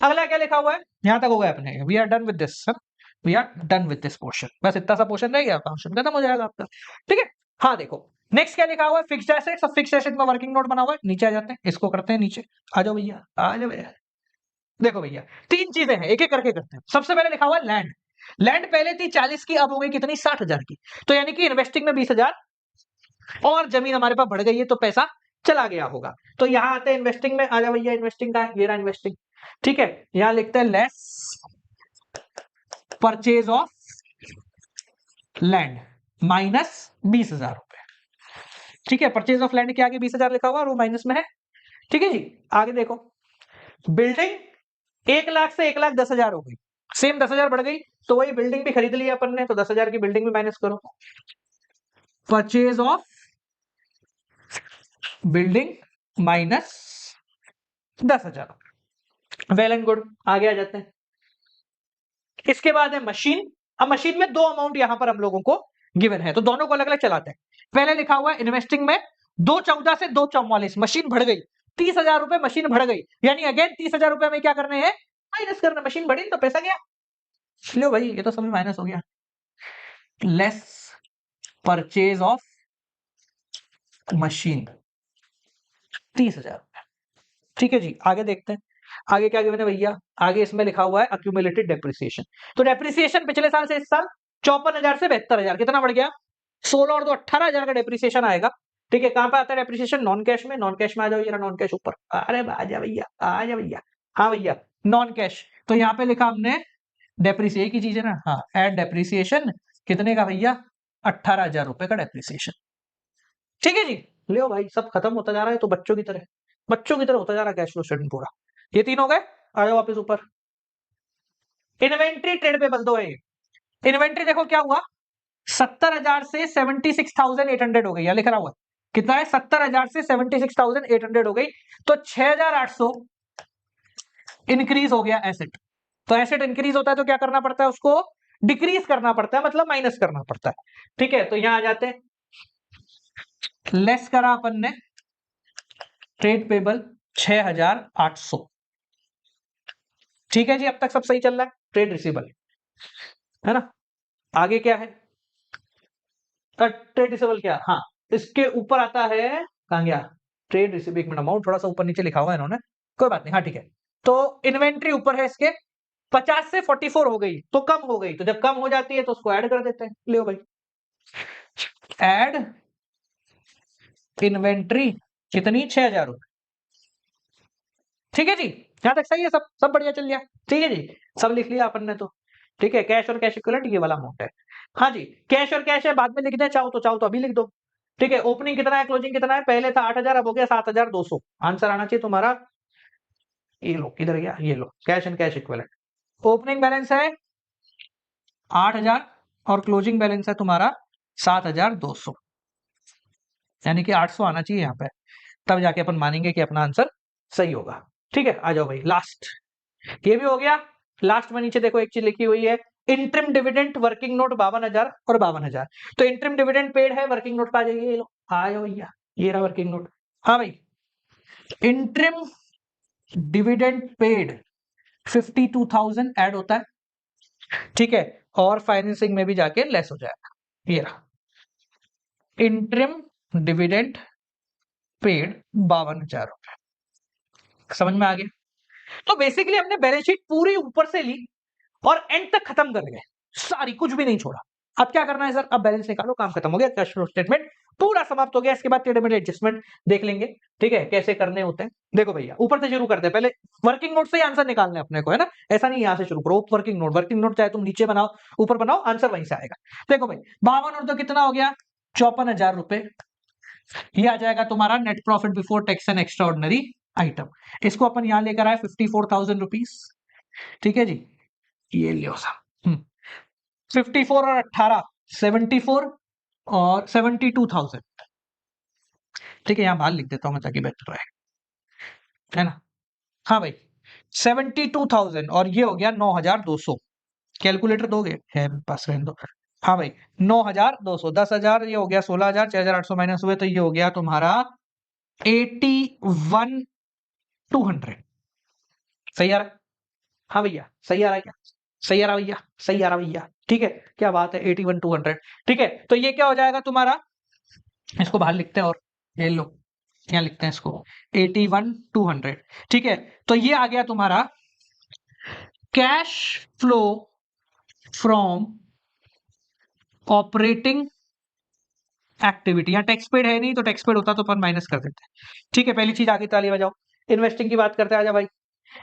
अगला क्या लिखा हुआ है, यहां तक हो गया अपने, we are done with this sir, we are done with this portion, बस इतना सा पोर्शन रह गया, पोर्शन खत्म हो जाएगा आपका। ठीक है, हाँ देखो नेक्स्ट क्या लिखा हुआ है, फिक्स्ड एसेट्स। अब फिक्स्ड एसेट में वर्किंग नोट बना हुआ है, नीचे आ जाते हैं, इसको करते हैं नीचे, आ जाओ भैया, आ जाओ भैया। देखो भैया 3 चीजें हैं, एक एक करके करते हैं। सबसे पहले लिखा हुआ है लैंड, लैंड पहले थी 40 की, अब हो गई कितनी, 60,000 की, तो यानी कि इन्वेस्टिंग में 20,000, और जमीन हमारे पास बढ़ गई है तो पैसा चला गया होगा। तो यहां आते हैं इन्वेस्टिंग में, आ जाओ भैया, इन्वेस्टिंग का है, ये रहा इन्वेस्टिंग। ठीक है, यहां लिखते हैं less purchase of land minus 20,000 रुपए। ठीक है, परचेज ऑफ लैंड के आगे 20,000 लिखा हुआ और वो माइनस में है। ठीक है जी, आगे देखो, बिल्डिंग 1 लाख से 1,10,000 हो गई, सेम 10,000 बढ़ गई, तो वही बिल्डिंग भी खरीद लिया अपन ने, तो 10,000 की बिल्डिंग भी माइनस करो, purchase of building minus 10,000। Well and good, आगे आ जाते हैं। इसके बाद है मशीन। अब मशीन में 2 अमाउंट यहां पर हम लोगों को गिवन है, तो दोनों को अलग अलग चलाते हैं। पहले लिखा हुआ है इन्वेस्टिंग में 2,14 से 2,44, मशीन बढ़ गई, 30,000 रुपए मशीन बढ़ गई, यानी अगेन 30,000 रुपए में क्या करने हैं, माइनस करना, मशीन बढ़ी तो पैसा गया, लो भाई ये तो सब माइनस हो गया, लेस परचेज ऑफ मशीन 30,000 रुपए। ठीक है जी, आगे देखते हैं, आगे क्या गिवन है भैया, आगे इसमें लिखा हुआ है अक्यूमुलेटेड डेप्रिसिएशन। तो डेप्रिसिएशन पिछले साल से इस साल 54,000 से 72,000, कितना बढ़ गया, 16 और 2 18,000 का डेप्रिसिएशन आएगा। ठीक है, कहां पे आता है डेप्रिसिएशन, नॉन कैश में, नॉन कैश में आ जाओ, ये नॉन कैश ऊपर, अरे आजा भैया, आजा भैया, हाँ भैया नॉन कैश, तो यहाँ पे लिखा हमने डेप्रिसिएशन की चीज है ना, हाँ एड डेप्रिसिएशन, कितने का भैया, 18,000 रुपए का डेप्रिसिएशन। ठीक है जी, ले भाई, सब खत्म होता जा रहा है तो बच्चों की तरह होता जा रहा है कैश फ्लो स्टेटमेंट पूरा। ये तीन हो गए, आ जाओ वापस ऊपर। इन्वेंट्री ट्रेड पेबल दो है। इन्वेंट्री देखो क्या हुआ, 70,000 से 76,800 हो गई, या लिख रहा हुआ कितना है, 70,000 से 76,800 हो गई, तो 6,800 इंक्रीज हो गया एसेट। तो एसेट इंक्रीज होता है तो क्या करना पड़ता है, उसको डिक्रीज करना पड़ता है, मतलब माइनस करना पड़ता है। ठीक है, तो यहां आ जाते हैं, लेस करा अपन ने ट्रेड पेबल 6,800। ठीक है जी, अब तक सब सही चल रहा है। ट्रेड रिसीवेबल है ना, आगे क्या है, ट्रेड रिसीवेबल क्या, हाँ इसके ऊपर आता है, कहां गया ट्रेड रिसीवेबल, एक मिनट, अमाउंट थोड़ा सा ऊपर नीचे लिखा हुआ है इन्होंने, कोई बात नहीं, हाँ ठीक है। तो इन्वेंट्री ऊपर है इसके, 50 से 44 हो गई तो कम हो गई, तो जब कम हो जाती है तो उसको ऐड कर देते हैं, ले भाई ऐड इन्वेंट्री कितनी, 6,000 रुपए। ठीक है जी, यहां तक सही है, सब सब बढ़िया चल गया। ठीक है जी, सब लिख लिया अपन ने तो। ठीक है, कैश और कैश इक्विवेलेंट ये वाला अमाउंट है। हाँ जी, कैश और कैश है, बाद में लिखना चाहो तो अभी लिख दो। ठीक है, ओपनिंग कितना है, क्लोजिंग कितना है, पहले था 8,000, अब हो गया 7,200। आंसर आना चाहिए तुम्हारा, ये लो किधर गया, ये लो cash and cash equivalent. Opening balance है 8,000 और क्लोजिंग बैलेंस है तुम्हारा 7,200, यानी कि 800 आना चाहिए यहाँ पे, तब जाके अपन मानेंगे कि अपना आंसर सही होगा। ठीक है, आ जाओ भाई लास्ट, ये भी हो गया। लास्ट में नीचे देखो एक चीज लिखी हुई है, इंटरिम डिविडेंड वर्किंग नोट 52,000 और 52,000। तो इंटरिम डिविडेंड पेड है, वर्किंग नोट आ जाइए, ये लो आ जाओ भैया, ये रहा वर्किंग नोट। हाँ भाई, इंटरिम डिविडेंड पेड 52,000 ऐड होता है। ठीक है, और फाइनेंसिंग में भी जाके लेस हो जाएगा, ये रहा इंटरिम डिविडेंड पेड 52,000 रुपए। समझ में आ गया। तो बेसिकली हमने बैलेंस शीट पूरी ऊपर से ली और एंड तक खत्म कर गए, सारी, कुछ भी नहीं छोड़ा। अब क्या करना है सर, अब बैलेंस निकालो, काम खत्म हो गया, कैश फ्लो स्टेटमेंट पूरा समाप्त हो गया। इसके बाद टेढ़े मेढ़े एडजस्टमेंट देख लेंगे, ठीक है, कैसे करने होते हैं। देखो भैया, ऊपर से शुरू करते हैं, पहले वर्किंग नोट से ही आंसर निकालने अपने को, है ना, ऐसा नहीं यहां से शुरू करो। वर्किंग नोट चाहे तुम नीचे बनाओ ऊपर बनाओ, आंसर वहीं से आएगा। देखो भाई 52 और तो कितना हो गया, 54,000 रुपए। ये आ जाएगा तुम्हारा net profit before tax and extra ordinary item. इसको अपन यहां लेकर आए 54,000 रुपीज। ठीक है जी, ये लियो साहब, 54 और 18 74 और 72,000। ठीक है, यहां बाहर लिख देता हूं मैं ताकि बेहतर रहे, है ना। हाँ भाई 72,000 और ये हो गया 9,200। कैलकुलेटर दोगे, है पास, रहने दो। हाँ भाई 9,200, 10,000 ये हो गया 16,000, 6,800 माइनस हुए तो ये हो गया तुम्हारा 81,200। सही आ रहा है, हाँ भैया सही आ रहा है क्या, सही आ रहा भैया, सही आ रहा भैया। ठीक है, क्या बात है, 81,200। ठीक है, तो ये क्या हो जाएगा तुम्हारा, इसको बाहर लिखते हैं और ये लो यहाँ लिखते हैं इसको 81,200। ठीक है, तो ये आ गया तुम्हारा cash flow from operating activity. यहाँ टैक्स पेड है नहीं, तो टैक्स पेड होता तो अपन माइनस कर देते हैं। ठीक है, पहली चीज आगे ताली बजाओ। इन्वेस्टिंग की बात करते हैं, आजा भाई।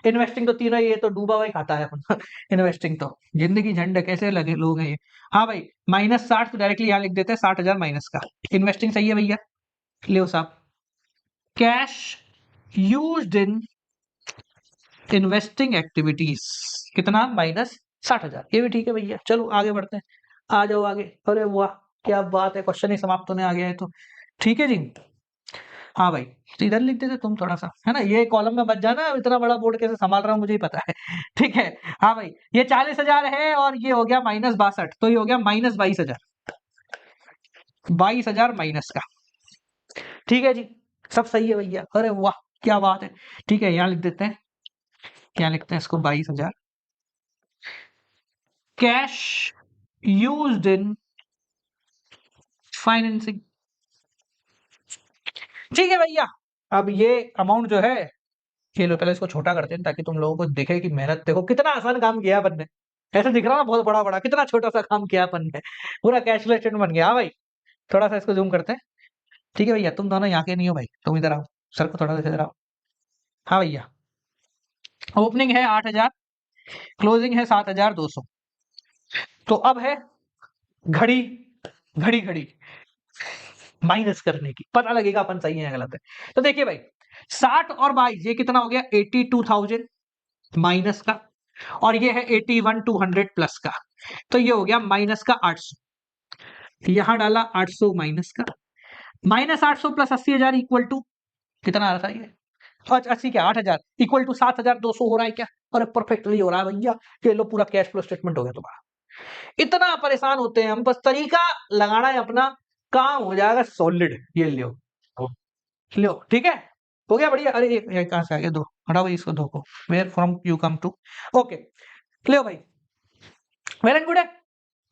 इन्वेस्टिंग तो तीनों, ये तो डूबा हुआ ही खाता है अपन इन्वेस्टिंग तो जिंदगी झंड है, कैसे लगे लोग हैं ये। हाँ भाई -60, तो डायरेक्टली यहाँ लिख देते हैं 60,000 माइनस का। इन्वेस्टिंग सही है भैया, लियो साहब। Cash used in investing activities कितना, -60,000। ये भी ठीक है भैया, चलो आगे बढ़ते हैं, आ जाओ आगे। अरे वाह क्या बात है, क्वेश्चन ही समाप्त होने आ गया है तो। ठीक है जी, हाँ भाई तो इधर लिख देते तुम थोड़ा सा, है ना, ये कॉलम में बच जाना, इतना बड़ा बोर्ड कैसे संभाल रहा हूँ मुझे ही पता है ठीक है, हाँ भाई ये 40,000 है और ये हो गया -62, तो ये हो गया -22,000, 22,000 माइनस का। ठीक है जी, सब सही है भैया, अरे वाह क्या बात है। ठीक है, यहाँ लिख देते हैं, यहाँ लिखते हैं इसको 22,000। Cash used in financing. ठीक है भैया, अब ये अमाउंट जो है, ये लो, पहले इसको छोटा करते हैं ताकि तुम लोगों को दिखे कि मेहनत, देखो कितना आसान काम किया अपन ने। ऐसा दिख रहा ना बहुत बड़ा बड़ा, कितना छोटा सा काम किया अपन ने, पूरा कैश फ्लो स्टेटमेंट बन गया। हाँ भाई थोड़ा सा इसको जूम करते हैं। ठीक है भैया, तुम दोनों यहाँ के नहीं हो भाई, तुम इधर आओ, सर को थोड़ा सा इधर आओ। हाँ भैया, ओपनिंग है 8,000, क्लोजिंग है 7,200। तो अब है घड़ी घड़ी घड़ी, माइनस करने की, पता लगेगा अपन सही है या गलत है। तो देखिए भाई 60 और 22 ये कितना हो गया 82,000 माइनस का, और ये है 81,200 प्लस का, तो ये हो गया माइनस का 800। यहां डाला 800 माइनस का, माइनस 800 प्लस 80,000 इक्वल टू कितना आ रहा था ये, 80 क्या 8,000 इक्वल टू 7,200 हो रहा है क्या? और परफेक्टली हो रहा है भैया। ये लो पूरा कैश फ्लो स्टेटमेंट हो गया तुम्हारा। इतना परेशान होते हैं हम, बस तरीका लगाना है अपना, काम हो जाएगा सॉलिड। ये लियो लो, ठीक है, हो गया बढ़िया। अरे ये कहां से आ गया, दो हटाओ भाई इसको, दो को, where from you come to, okay लियो भाई, वेल एंड गुड है,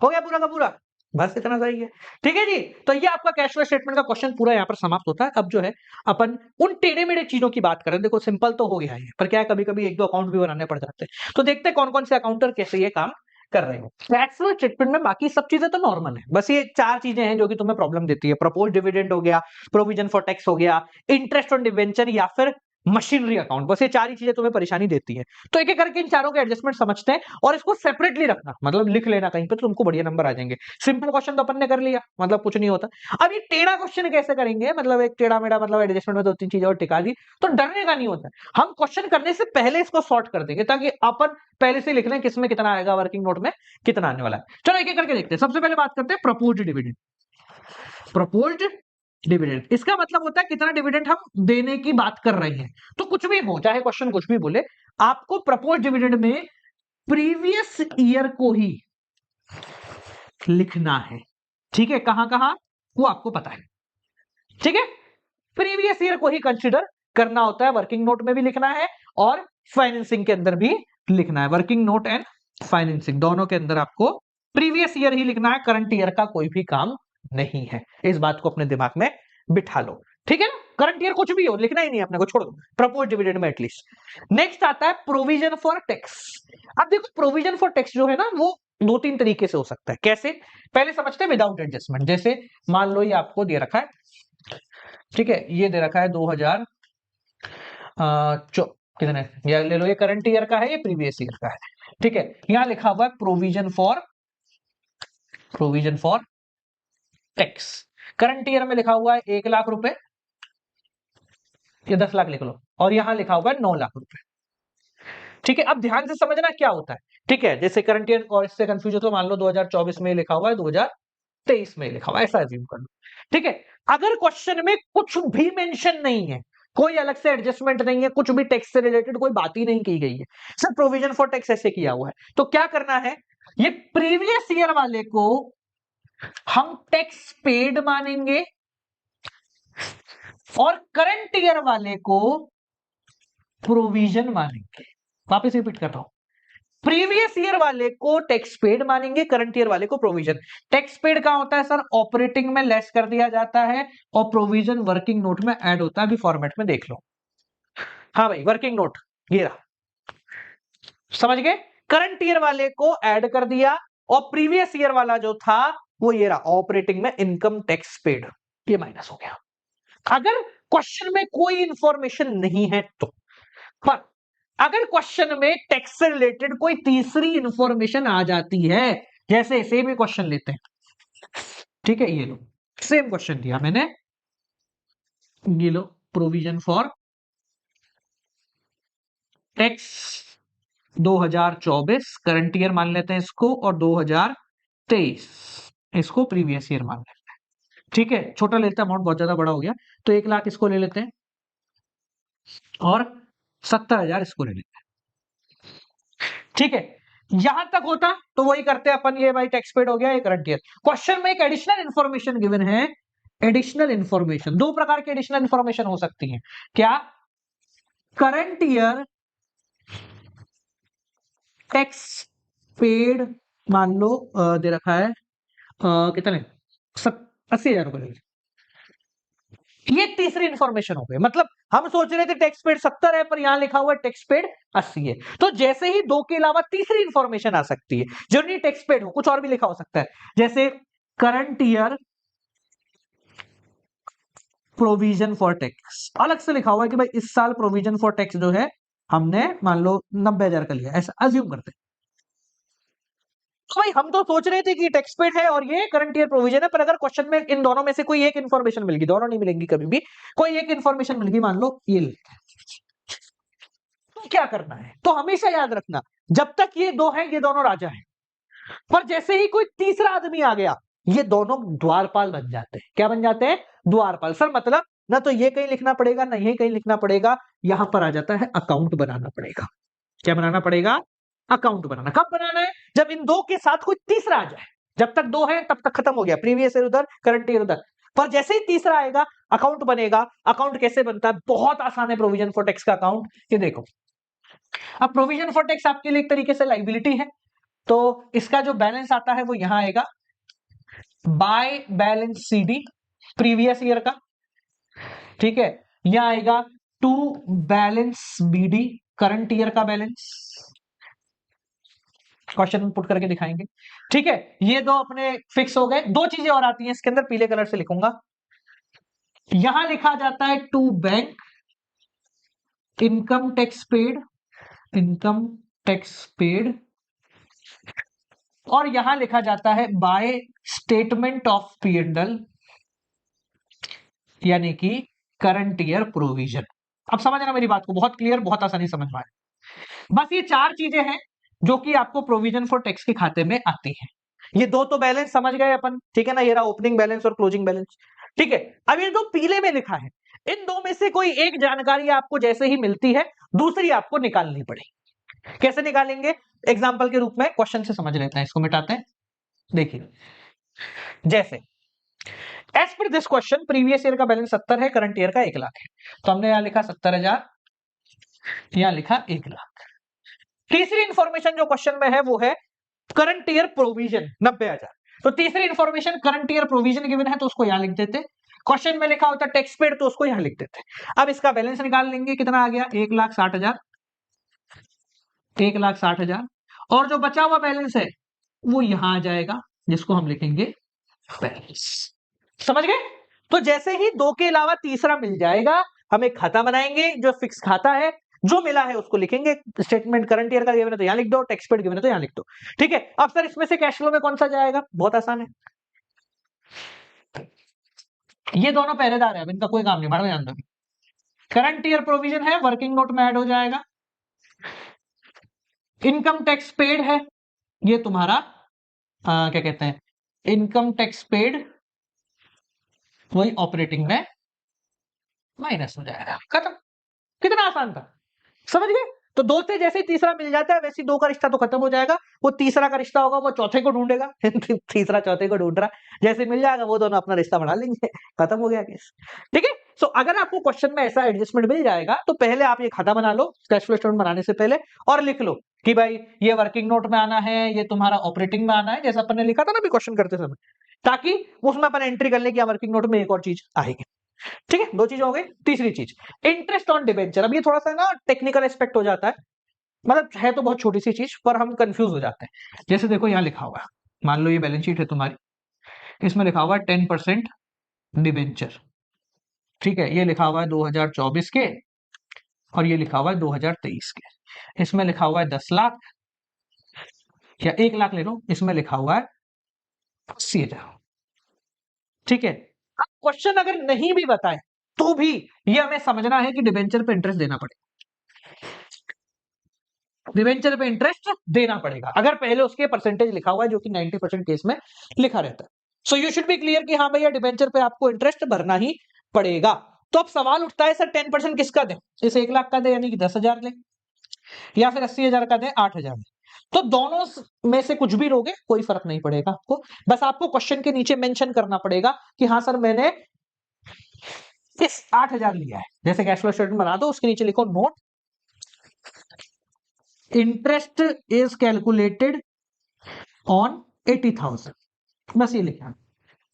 हो गया पूरा का पूरा, बस इतना सही है। ठीक है जी, तो ये आपका कैश फ्लो स्टेटमेंट का क्वेश्चन पूरा यहाँ पर समाप्त होता है। अब जो है अपन उन टेढ़े मेढ़े चीजों की बात करें। देखो सिंपल तो हो गया है, पर क्या है कभी कभी एक दो अकाउंट भी बनाने पड़ जाते हैं, तो देखते हैं कौन कौन से अकाउंटर कैसे ये काम कर रहे हो। कैश फ्लो स्टेटमेंट में बाकी सब चीजें तो नॉर्मल है, बस ये चार चीजें हैं जो कि तुम्हें प्रॉब्लम देती है। प्रपोज डिविडेंड हो गया, प्रोविजन फॉर टैक्स हो गया, इंटरेस्ट ऑन डिवेंचर या फिर मशीनरी अकाउंट, बस ये चार ही चीजें तुम्हें परेशानी देती है। तो एक एक करके इन चारों के एडजस्टमेंट समझते हैं, और इसको सेपरेटली रखना, मतलब लिख लेना कहीं पे, तो तुमको बढ़िया नंबर आ जाएंगे। सिंपल क्वेश्चन तो अपन ने कर लिया, मतलब कुछ नहीं होता। अब ये टेढ़ा क्वेश्चन कैसे करेंगे, मतलब एक टेढ़ा मेढ़ा, मतलब एडजस्टमेंट में दो तीन चीजें और टिका दी, तो डरने का नहीं होता। हम क्वेश्चन करने से पहले इसको सॉर्ट कर देंगे, ताकि अपन पहले से लिख लें किसमें कितना आएगा, वर्किंग नोट में कितना आने वाला है। चलो एक एक करके देखते हैं। सबसे पहले बात करते हैं प्रपोज्ड डिविडेंड। प्रपोज्ड डिविडेंड, इसका मतलब होता है कितना डिविडेंड हम देने की बात कर रहे हैं। तो कुछ भी हो, चाहे क्वेश्चन कुछ भी बोले, आपको प्रपोज्ड डिविडेंड में प्रीवियस ईयर को ही लिखना है। ठीक है, कहां कहां वो आपको पता है। ठीक है, प्रीवियस ईयर को ही कंसीडर करना होता है, वर्किंग नोट में भी लिखना है और फाइनेंसिंग के अंदर भी लिखना है। वर्किंग नोट एंड फाइनेंसिंग दोनों के अंदर आपको प्रीवियस ईयर ही लिखना है, करंट ईयर का कोई भी काम नहीं है। इस बात को अपने दिमाग में बिठा लो, ठीक है ना। करंट ईयर कुछ भी हो, लिखना ही नहीं अपने को, छोड़ दो प्रपोज डिविडेंड में एटलीस्ट। नेक्स्ट आता है प्रोविजन फॉर टैक्स। अब देखो प्रोविजन फॉर टैक्स जो है ना, वो दो तीन तरीके से हो सकता है। कैसे, पहले समझते हैं विदाउट एडजस्टमेंट। जैसे मान लो ये आपको दे रखा है, ठीक है, ये दे रखा है 2000 कितने, ये ले लो, ये करंट ईयर का है, ये प्रीवियस ईयर का है। ठीक है, यहां लिखा हुआ है provision for tax. Current year में लिखा हुआ है 1 लाख रुपए, ये 10 लाख लिख लो, और यहां लिखा हुआ है 9 लाख रुपए। ठीक है, अब ध्यान से समझना क्या होता है। ठीक है, जैसे करंट ईयर और इससे कंफ्यूज हो तो मान लो 2024 में लिखा हुआ है, 2023 में लिखा हुआ है, ऐसा अज्यूम कर लो। ठीक है, अगर क्वेश्चन में कुछ भी मेंशन नहीं है, कोई अलग से एडजस्टमेंट नहीं है, कुछ भी टैक्स से रिलेटेड कोई बात ही नहीं की गई है, सिर्फ प्रोविजन फॉर टैक्स ऐसे किया हुआ है, तो क्या करना है, ये प्रीवियस ईयर वाले को हम टैक्स पेड मानेंगे और करंट ईयर वाले को प्रोविजन मानेंगे। वापस रिपीट कर रहा हूं, प्रीवियस ईयर वाले को टैक्स पेड मानेंगे, करंट ईयर वाले को प्रोविजन। टैक्स पेड कहां होता है सर, ऑपरेटिंग में लेस कर दिया जाता है, और प्रोविजन वर्किंग नोट में ऐड होता है। अभी फॉर्मेट में देख लो, हाँ भाई वर्किंग नोट ये रहा, समझ गए। करंट ईयर वाले को ऐड कर दिया, और प्रीवियस ईयर वाला जो था वो ये रहा, ऑपरेटिंग में इनकम टैक्स पेड, ये माइनस हो गया। अगर क्वेश्चन में कोई इंफॉर्मेशन नहीं है तो, पर अगर क्वेश्चन में टैक्स से रिलेटेड कोई तीसरी इंफॉर्मेशन आ जाती है, जैसे सेम ही क्वेश्चन लेते हैं, ठीक है, ये लो सेम क्वेश्चन दिया मैंने, ये लो provision for tax 2024 current year मान लेते हैं इसको, और 2023 इसको प्रीवियस ईयर मान लेते हैं। ठीक है, छोटा लेते हैं, अमाउंट बहुत ज्यादा बड़ा हो गया, तो 1 लाख इसको ले लेते हैं और 70,000 इसको ले लेते हैं। ठीक है, यहां तक होता तो वही करते अपन, ये भाई टैक्स पेड हो गया, ये करंट ईयर। क्वेश्चन में एक एडिशनल इंफॉर्मेशन गिवन है, एडिशनल इंफॉर्मेशन, दो प्रकार की एडिशनल इंफॉर्मेशन हो सकती है। क्या, करंट ईयर टैक्स पेड मान लो दे रखा है कितने 80,000 रुपए, ये तीसरी इंफॉर्मेशन हो गई। मतलब हम सोच रहे थे टैक्स पेड 70 है, पर यहां लिखा हुआ है टैक्स पेड 80 है। तो जैसे ही दो के अलावा तीसरी इंफॉर्मेशन आ सकती है, जरूरी टैक्स पेड हो, कुछ और भी लिखा हो सकता है, जैसे current year provision for tax, अलग से लिखा हुआ है कि भाई इस साल प्रोविजन फॉर टैक्स जो है हमने मान लो 90,000 का लिया, ऐसा अज्यूम करते हैं। तो भाई हम तो सोच रहे थे कि टैक्स पेड है और ये करंट ईयर प्रोविजन है, पर अगर क्वेश्चन में इन दोनों में से कोई एक इंफॉर्मेशन मिल गई, दोनों नहीं मिलेंगी कभी भी, कोई एक इंफॉर्मेशन मिल गई, मान लो ये तो क्या करना है? तो हमेशा याद रखना, जब तक ये दो हैं ये दोनों राजा हैं, पर जैसे ही कोई तीसरा आदमी आ गया ये दोनों द्वारपाल बन जाते हैं। क्या बन जाते हैं? द्वारपाल। सर मतलब ना तो ये कहीं लिखना पड़ेगा ना ये कहीं लिखना पड़ेगा, यहां पर आ जाता है अकाउंट बनाना पड़ेगा। क्या बनाना पड़ेगा? अकाउंट बनाना। कब बनाना है? जब इन दो के साथ कोई तीसरा आ जाए। जब तक दो है तब तक खत्म हो गया, प्रीवियस ईयर उधर, करंट ईयर उधर। पर जैसे ही तीसरा आएगा अकाउंट बनेगा। अकाउंट कैसे बनता है? बहुत आसान है प्रोविजन फॉर टैक्स का अकाउंट। ये देखो, अब प्रोविजन फॉर टैक्स आपके लिए एक तरीके से लाइबिलिटी है, तो इसका जो बैलेंस आता है वो यहां आएगा by balance CD previous year का, ठीक है। यहां आएगा to balance BD current year का बैलेंस। क्वेश्चन पुट करके दिखाएंगे, ठीक है। ये दो अपने फिक्स हो गए। दो चीजें और आती हैं इसके अंदर, पीले कलर से लिखूंगा। यहां लिखा जाता है to bank income tax paid, income tax paid, और यहां लिखा जाता है बाय स्टेटमेंट ऑफ पी&एल, यानी कि करंट ईयर प्रोविजन। अब समझना मेरी बात को, बहुत क्लियर, बहुत आसानी समझ में आए। बस ये चार चीजें हैं जो कि आपको प्रोविजन फॉर टैक्स के खाते में आती हैं। ये दो तो बैलेंस समझ गए अपन, ठीक है ना। ये रहा ओपनिंग बैलेंस और क्लोजिंग बैलेंस, ठीक है। अब ये दो पीले में लिखा है, इन दो में से कोई एक जानकारी आपको जैसे ही मिलती है दूसरी आपको निकालनी पड़ेगी। कैसे निकालेंगे? एग्जाम्पल के रूप में क्वेश्चन से समझ लेते हैं, इसको मिटाते हैं। देखिए, जैसे एज पर दिस क्वेश्चन प्रीवियस ईयर का बैलेंस 70 है, करंट ईयर का 1 लाख है, तो हमने यहां लिखा 70,000, यहां लिखा 1 लाख। तीसरी इंफॉर्मेशन जो क्वेश्चन में है वो है करंट ईयर प्रोविजन 90,000, तो तीसरी information current year provision given है तो उसको यहां लिख देते। क्वेश्चन में लिखा होता टैक्स पेड तो उसको यहां लिख देते। अब इसका बैलेंस निकाल लेंगे, कितना आ गया? 1,60,000, 1,60,000, और जो बचा हुआ बैलेंस है वो यहां आ जाएगा, जिसको हम लिखेंगे बैलेंस। समझ गए? तो जैसे ही दो के अलावा तीसरा मिल जाएगा, हम एक खाता बनाएंगे जो फिक्स खाता है, जो मिला है उसको लिखेंगे। स्टेटमेंट करंट ईयर का गिवन है तो यहां लिख दो, टैक्स पेड गिवन है तो यहां लिख दो, ठीक है। अब सर इसमें से कैश फ्लो में कौन सा जाएगा? बहुत आसान है, ये दोनों पहरेदार है, अब इनका कोई काम नहीं, भाड़ में जान दो। करंट ईयर प्रोविजन है, वर्किंग नोट में ऐड हो जाएगा। इनकम टैक्स पेड है, ये तुम्हारा क्या कहते हैं, इनकम टैक्स पेड, वही ऑपरेटिंग में माइनस हो जाएगा, खत्म। कितना आसान था, समझ गए? तो दो से जैसे ही तीसरा मिल जाता है वैसे दो का रिश्ता तो खत्म हो जाएगा, वो तीसरा का रिश्ता होगा वो चौथे को ढूंढेगा तीसरा चौथे को ढूंढ रहा, जैसे मिल जाएगा वो दोनों अपना रिश्ता बढ़ा लेंगे, खत्म हो गया केस, ठीक है। सो अगर आपको क्वेश्चन में ऐसा एडजस्टमेंट मिल जाएगा तो पहले आप ये खाता बना लो कैश फ्लो स्टेटमेंट बनाने से पहले, और लिख लो कि भाई ये वर्किंग नोट में आना है, ये तुम्हारा ऑपरेटिंग में आना है, जैसा अपन ने लिखा था ना अभी क्वेश्चन करते समय, ताकि उसमें अपन एंट्री कर ले कि वर्किंग नोट में एक और चीज आएगी, ठीक है। दो चीज हो गई। तीसरी चीज इंटरेस्ट ऑन डिबेंचर। अब ये थोड़ा सा ना टेक्निकल एस्पेक्ट हो जाता है, मतलब है तो बहुत छोटी सी चीज पर हम कंफ्यूज हो जाते हैं। जैसे देखो यहाँ लिखा हुआ है, मान लो ये बैलेंस शीट है तुम्हारी, इसमें लिखा हुआ है 10% डिबेंचर, ठीक है। ये लिखा हुआ है 2024 के और ये लिखा हुआ है 2023 के। इसमें लिखा हुआ है 10 लाख या 1 लाख ले लो, इसमें लिखा हुआ है 80,000, ठीक है। अब क्वेश्चन अगर नहीं भी बताए तो भी ये हमें समझना है कि डिबेंचर पे इंटरेस्ट देना पड़ेगा, डिबेंचर पे इंटरेस्ट देना पड़ेगा, अगर पहले उसके परसेंटेज लिखा हुआ है, जो कि 90% केस में लिखा रहता है। So you should be clear कि हाँ भैया डिबेंचर पे आपको इंटरेस्ट भरना ही पड़ेगा। तो अब सवाल उठता है सर 10% किसका दे? इस 1 लाख का दे यानी कि 10,000 ले, या फिर 80,000 का दे 8,000 ले। तो दोनों में से कुछ भी लोगे कोई फर्क नहीं पड़ेगा आपको, बस आपको क्वेश्चन के नीचे मेंशन करना पड़ेगा कि हाँ सर मैंने इस 8,000 लिया है। जैसे कैश फ्लो स्टेटमेंट बना दो, उसके नीचे लिखो note interest is calculated on 80,000, बस ये लिखा,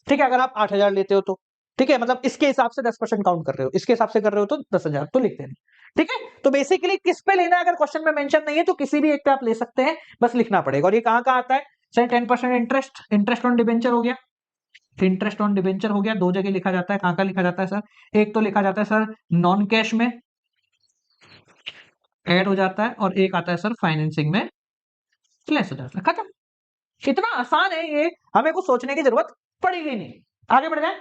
ठीक है। अगर आप 8,000 लेते हो तो ठीक है, मतलब इसके हिसाब से 10% काउंट कर रहे हो, इसके हिसाब से कर रहे हो तो 10,000 तो लिखते नहीं, ठीक है। तो बेसिकली किस पे लेना है, अगर क्वेश्चन में मेंशन नहीं है तो किसी भी एक पे आप ले सकते हैं, बस लिखना पड़ेगा। और ये कहां कहां आता है sir? 10% interest, interest on debenture हो गया, इंटरेस्ट ऑन डिबेंचर हो गया, दो जगह लिखा जाता है। कहां कहां लिखा जाता है सर? एक तो लिखा जाता है सर नॉन कैश में ऐड हो जाता है, और एक आता है सर फाइनेंसिंग में लेस हो जाता है, खत्म। इतना आसान है ये, हमें कुछ सोचने की जरूरत पड़ेगी नहीं। आगे बढ़ जाए,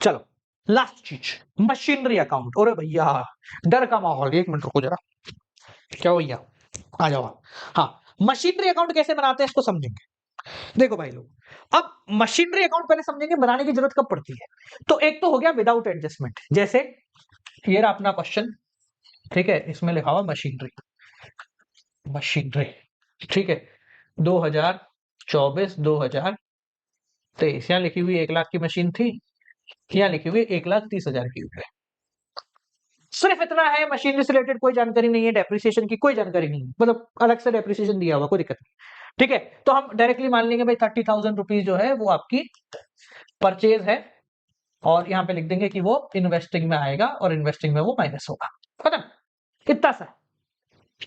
चलो लास्ट चीज, मशीनरी अकाउंट। अरे भैया डर का माहौल, एक मिनट रुको जरा, क्या भैया आ जाओ। हाँ, मशीनरी अकाउंट कैसे बनाते हैं इसको समझेंगे। देखो भाई लोग, अब मशीनरी अकाउंट पहले समझेंगे बनाने की जरूरत कब पड़ती है। तो एक तो हो गया विदाउट एडजस्टमेंट, जैसे ये रहा अपना क्वेश्चन, ठीक है, इसमें लिखा हुआ मशीनरी, मशीनरी, ठीक है, 2024 2023, यहाँ लिखी हुई 1 लाख की मशीन थी, यहाँ लिखी हुई 1,30,000 की हुई है। सिर्फ इतना है, मशीनरी से रिलेटेड कोई जानकारी नहीं है, डेप्रिसिएशन की कोई जानकारी नहीं है, मतलब अलग से डेप्रिसिएशन दिया हुआ, कोई दिक्कत नहीं। ठीक है, तो हम डायरेक्टली मान लेंगे भाई 30,000 रुपीज जो है वो आपकी परचेज है, और यहाँ पे लिख देंगे कि वो इन्वेस्टिंग में आएगा और इन्वेस्टिंग में वो माइनस होगा, खत्म, इतना सा।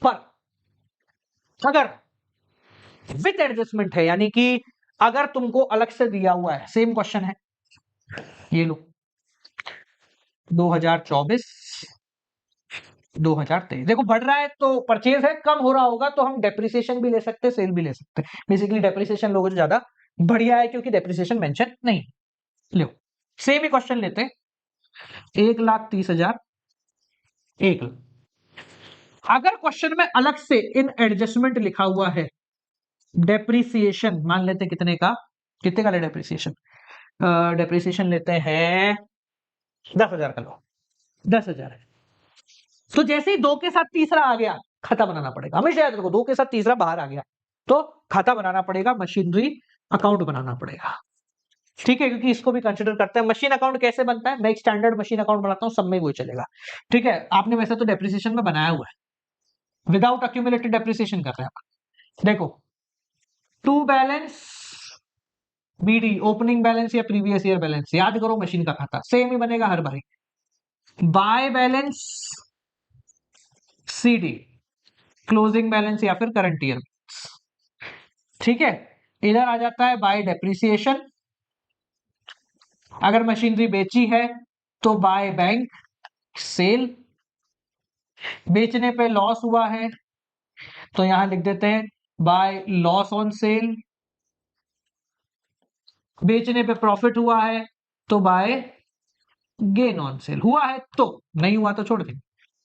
पर अगर विथ एडजस्टमेंट है, यानी कि अगर तुमको अलग से दिया हुआ है, सेम क्वेश्चन है, ये लो 2024 2023, देखो बढ़ रहा है तो परचेज है, कम हो रहा होगा तो हम डेप्रिसिएशन भी ले सकते हैं, सेल भी ले सकते हैं। बेसिकली डेप्रिसिएशन लोगों से ज्यादा बढ़िया है क्योंकि डेप्रिसिएशन मेंशन नहीं। लो सेम ही क्वेश्चन लेते हैं, 1,30,000, 1 लाख। अगर क्वेश्चन में अलग से इन एडजस्टमेंट लिखा हुआ है डेप्रिसिएशन, मान लेते हैं कितने का, कितने का ले डेप्रिसिएशन, डेप्रिसिएशन लेते हैं 10,000 का, लो 10,000 है, तो जैसे ही 2 के साथ तीसरा आ गया खाता बनाना पड़ेगा, हमेशा याद रखो 2 के साथ तीसरा बाहर आ गया तो खाता बनाना पड़ेगा, मशीनरी अकाउंट बनाना पड़ेगा। ठीक है, क्योंकि इसको भी कंसिडर करते हैं। मशीन अकाउंट कैसे बनता है, मैं एक स्टैंडर्ड मशीन अकाउंट बनाता हूं, सब में वही चलेगा। ठीक है, आपने वैसे तो डेप्रिसिएशन में बनाया हुआ है, विदाउट अक्यूमुलेटेड डेप्रिसिएशन कर रहे हैं। देखो to balance BD, opening balance या प्रीवियस ईयर बैलेंस, याद करो मशीन का खाता सेम ही बनेगा हर बारी। Bye balance CD, closing balance या फिर करंट ईयर। ठीक है, इधर आ जाता है बाय डेप्रिसिएशन, अगर मशीनरी बेची है तो बाय बैंक सेल, बेचने पे लॉस हुआ है तो यहां लिख देते हैं बाय लॉस ऑन सेल, बेचने पे प्रॉफिट हुआ है तो बाय गेन ऑन सेल, हुआ है तो, नहीं हुआ तो छोड़ दें।